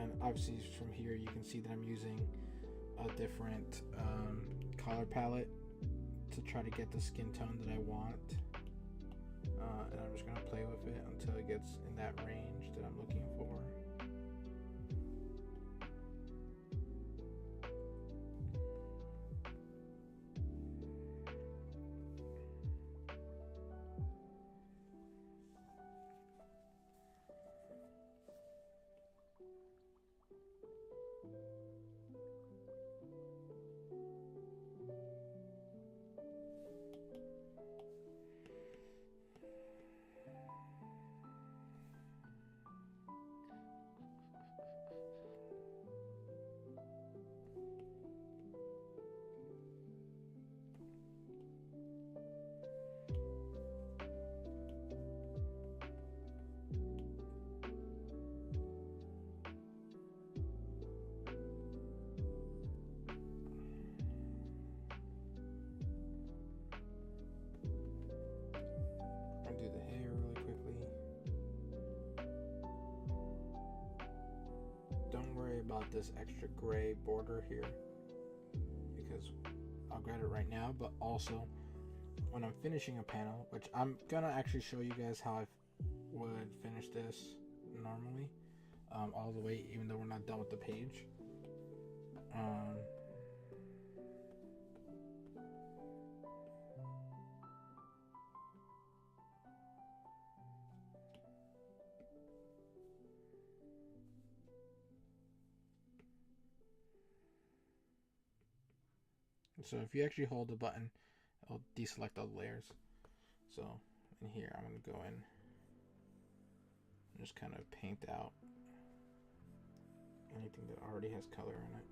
And obviously from here you can see that I'm using a different color palette to try to get the skin tone that I want. And I'm just going to play with it until it gets in that range that I'm looking for. Do the hair really quickly. Don't worry about this extra gray border here because I'll grab it right now, but also when I'm finishing a panel, which I'm gonna actually show you guys how I would finish this normally, all the way, even though we're not done with the page. So if you actually hold the button, it'll deselect all the layers. So in here, I'm going to go in and just kind of paint out anything that already has color in it.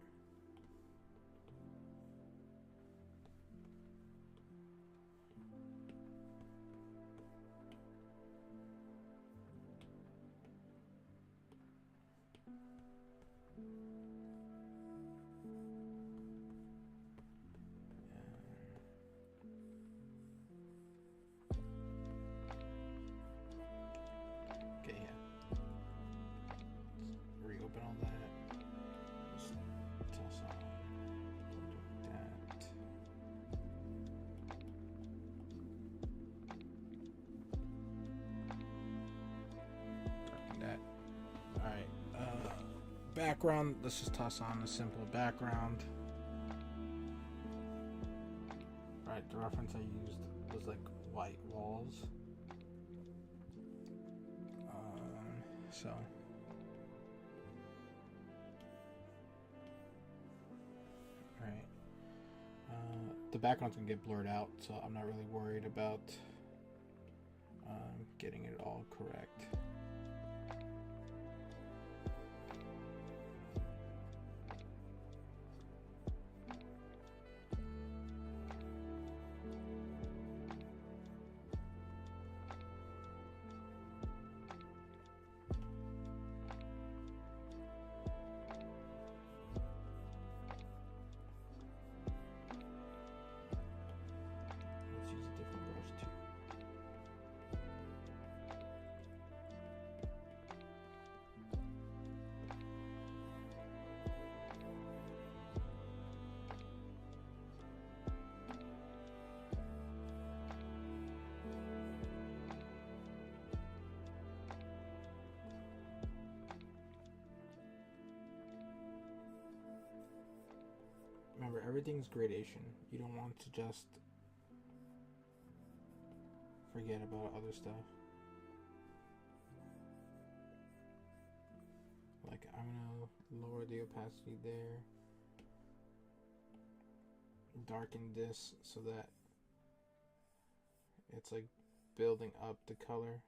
Okay, yeah. Let's reopen all that. Just toss on that. Darken that. Alright, background, let's just toss on a simple background. Alright, the reference I used was like white walls. So alright, the background's gonna get blurred out, so I'm not really worried about getting it all correct. Remember, everything's gradation. You don't want to just forget about other stuff. Like, I'm gonna lower the opacity there. Darken this so that it's like building up the color.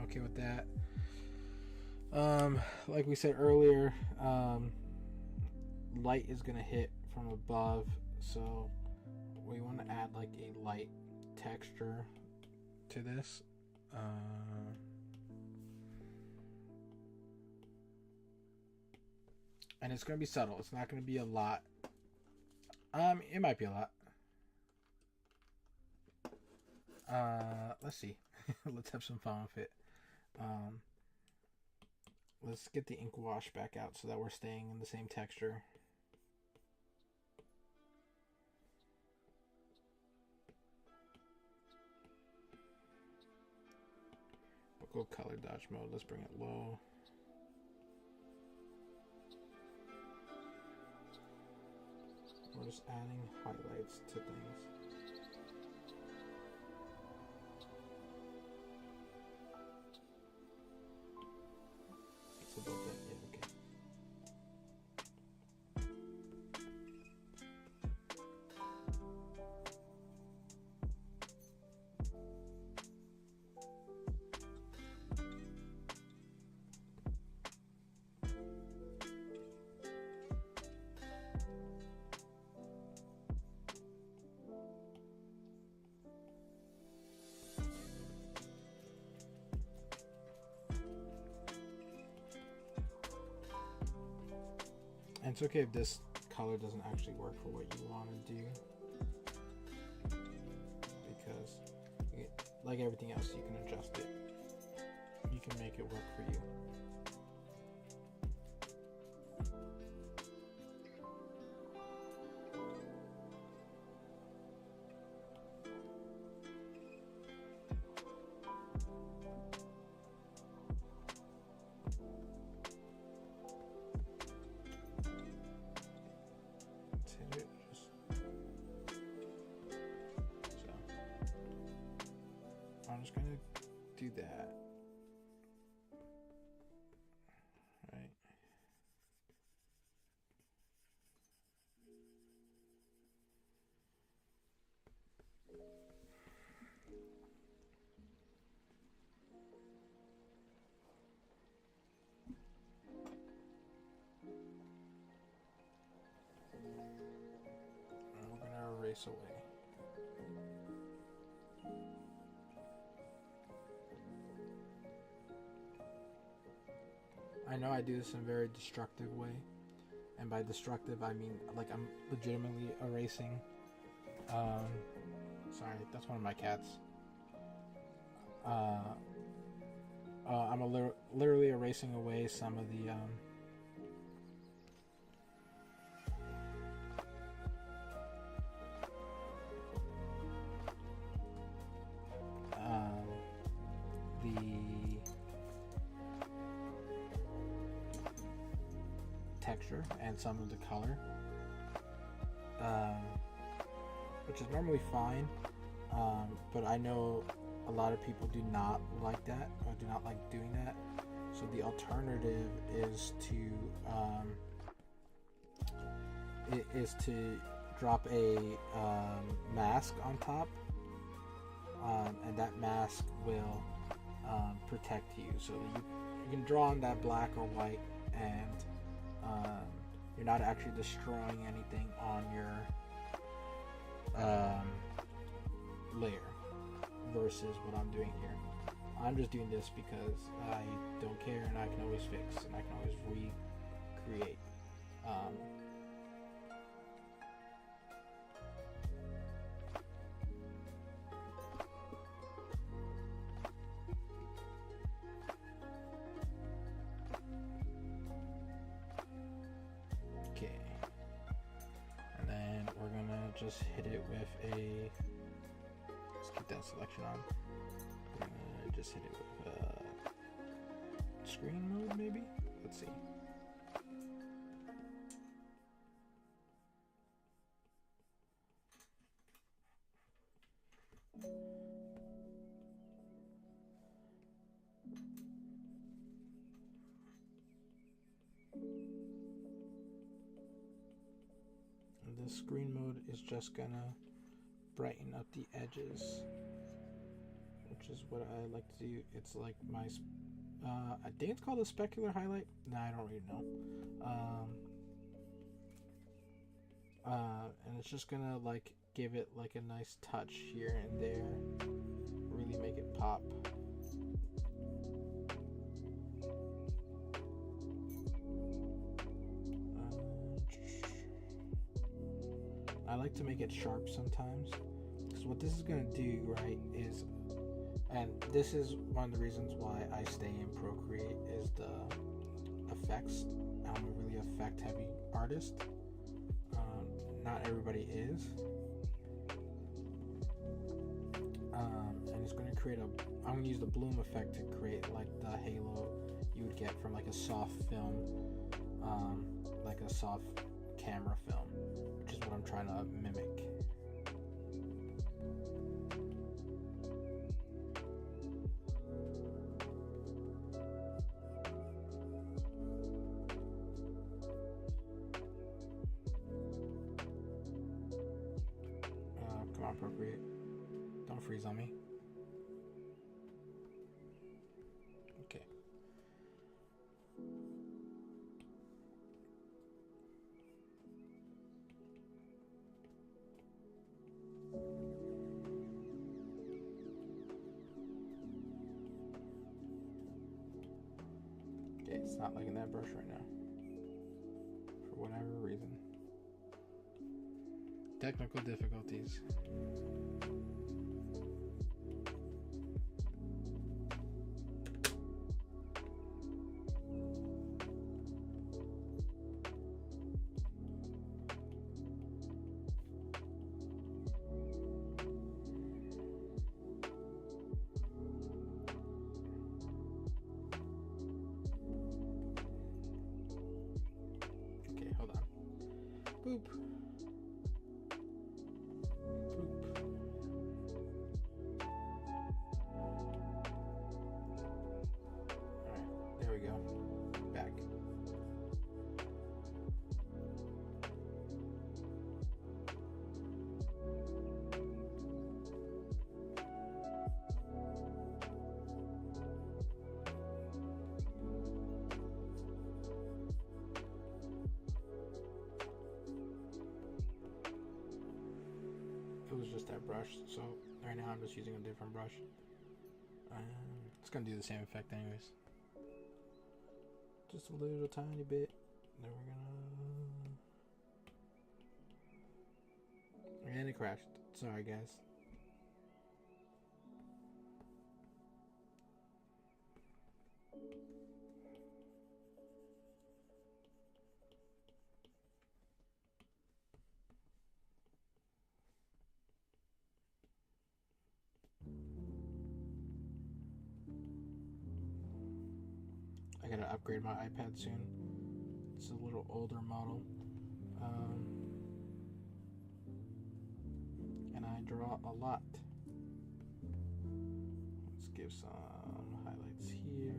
okay with that. Like we said earlier, light is gonna hit from above, so we want to add like a light texture to this. And it's gonna be subtle. It's not gonna be a lot. It might be a lot. Let's see. Let's have some fun with it. Let's get the ink wash back out so that we're staying in the same texture. We'll go color dodge mode. Let's bring it low. We're just adding highlights to things. It's a little bit, yeah, okay. And it's okay if this color doesn't actually work for what you want to do, because like everything else, you can adjust it. You can make it work for you. I'm just gonna do that. Right. And we're gonna erase away. I know I do this in a very destructive way, and by destructive I mean like I'm legitimately erasing. Sorry, that's one of my cats. I'm literally erasing away some of the texture and some of the color, which is normally fine, but I know a lot of people do not like that or do not like doing that. So the alternative is to drop a mask on top, and that mask will protect you. So you can draw on that black or white, and you're not actually destroying anything on your layer versus what I'm doing here. I'm just doing this because I don't care, and I can always fix, and I can always recreate. Okay, and then we're gonna just hit it with a, let's keep that selection on. We're gonna just hit it with screen mode, maybe? Let's see. And the screen mode is just gonna brighten up the edges, which is what I like to do. It's like my, I think it's called a specular highlight. Nah, I don't really know. And it's just gonna like give it like a nice touch here and there, really make it pop. I like to make it sharp sometimes, because what this is gonna do, right, is, and this is one of the reasons why I stay in Procreate, is the effects. I'm a really effect heavy artist. Not everybody is. And it's going to create I'm going to use the bloom effect to create like the halo you would get from like a soft film, like a soft camera film, which is what I'm trying to mimic. Come on, Procreate. Don't freeze on me. Okay. Okay, it's not liking that brush right now. For whatever reason. Technical difficulties. Okay, hold on. Boop. It was just that brush, so right now I'm just using a different brush. It's gonna do the same effect anyways. Just a little tiny bit. Then we're gonna... And it crashed. Sorry guys. I gotta upgrade my iPad soon. It's a little older model. And I draw a lot. Let's give some highlights here.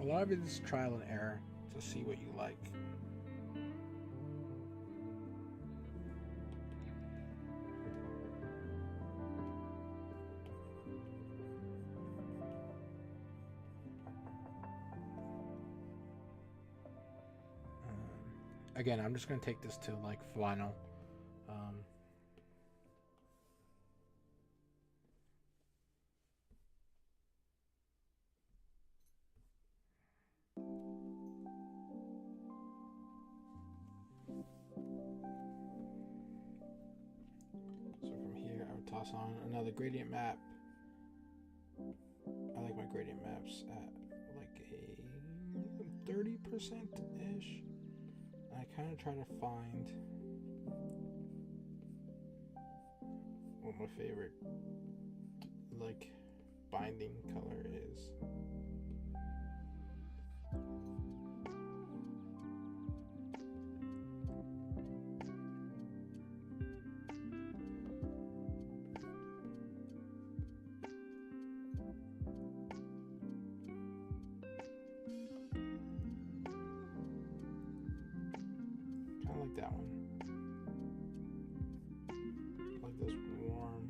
A lot of it is trial and error to see what you like. Again, I'm just going to take this to like final. So from here, I would toss on another gradient map. I like my gradient maps at like a 30%-ish. I kind of try to find what my favorite like binding color is. Kind of like that one. Like this warm.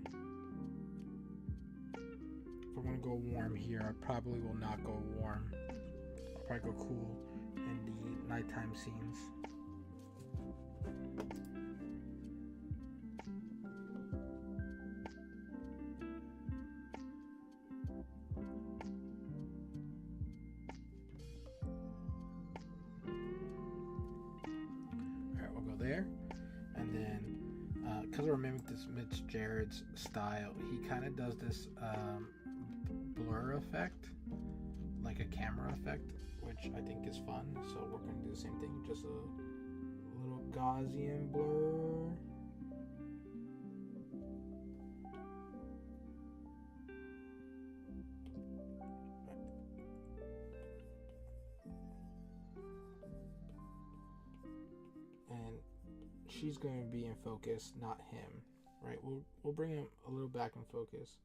If I'm gonna go warm here, I probably will not go warm. I'll probably go cool in the nighttime scenes. Alright, we'll go there. And then, because we're mimicking this Mitch Gerard's style, he kind of does this blur effect, like a camera effect, which I think is fun. So we're going to do the same thing, just a little Gaussian blur. And she's going to be in focus, not him, right? We'll bring him a little back in focus.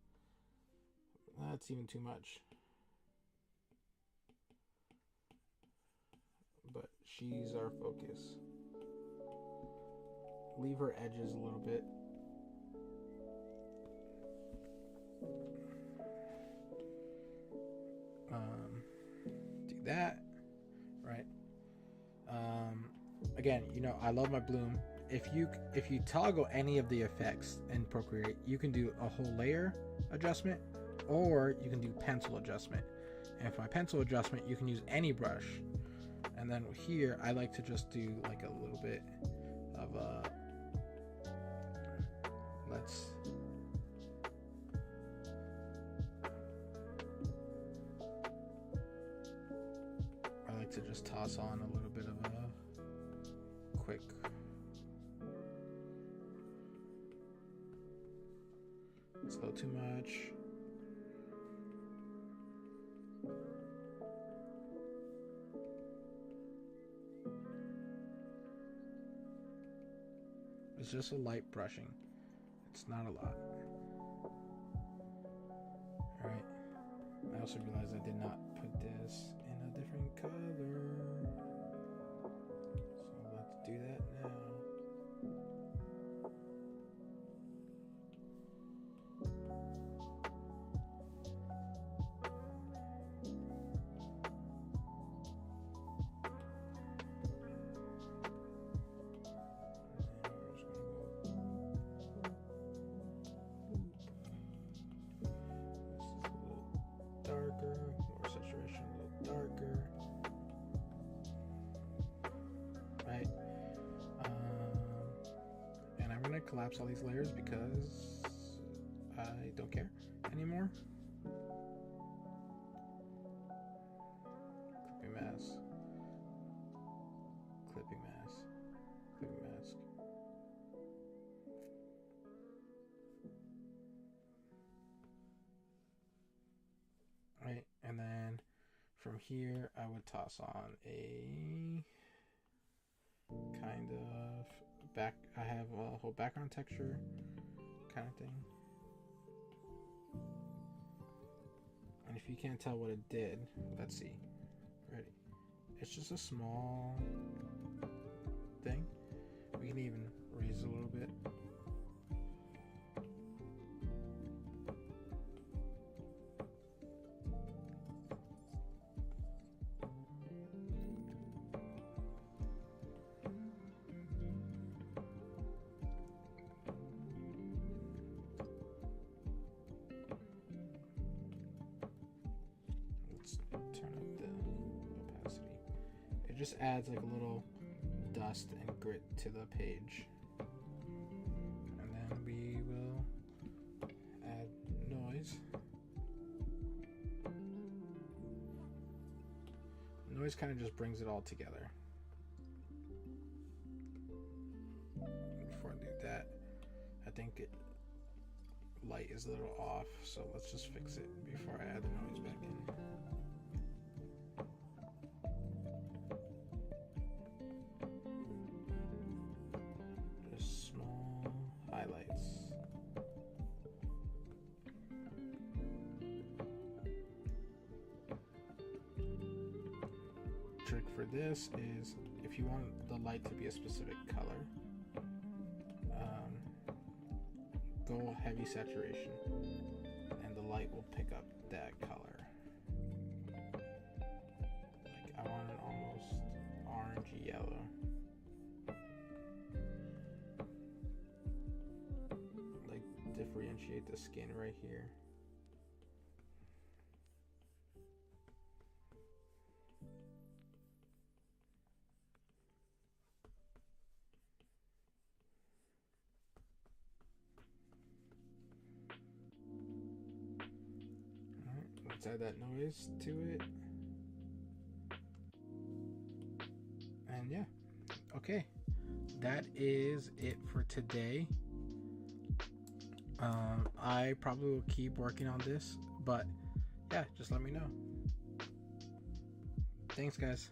That's even too much. But she's our focus. Leave her edges a little bit. Do that, right? Again, you know, I love my bloom. If you toggle any of the effects in Procreate, you can do a whole layer adjustment, or you can do pencil adjustment. And for my pencil adjustment, you can use any brush. And then here, I like to just do like a little bit of I like to just toss on a little bit of a quick it's a little too much. It's just a light brushing. It's not a lot. Alright. I also realized I did not put this in a different color. So let's do that now. Collapse all these layers because I don't care anymore. Clipping mask. Clipping mask. Clipping mask. Right, and then from here I would toss on a kind of back. I have a whole background texture kind of thing. And if you can't tell what it did, let's see. It's just a small thing. We can even raise it a little bit. It just adds like a little dust and grit to the page. And then we will add noise. Noise kind of just brings it all together. Before I do that, I think light is a little off, so let's just fix it before I add the noise back in. Trick for this is if you want the light to be a specific color, go heavy saturation and the light will pick up that color. Like I want it almost orangey yellow. Like differentiate the skin right here. Let's add that noise to it. And yeah, okay, that is it for today. I probably will keep working on this, but yeah, just let me know. Thanks, guys.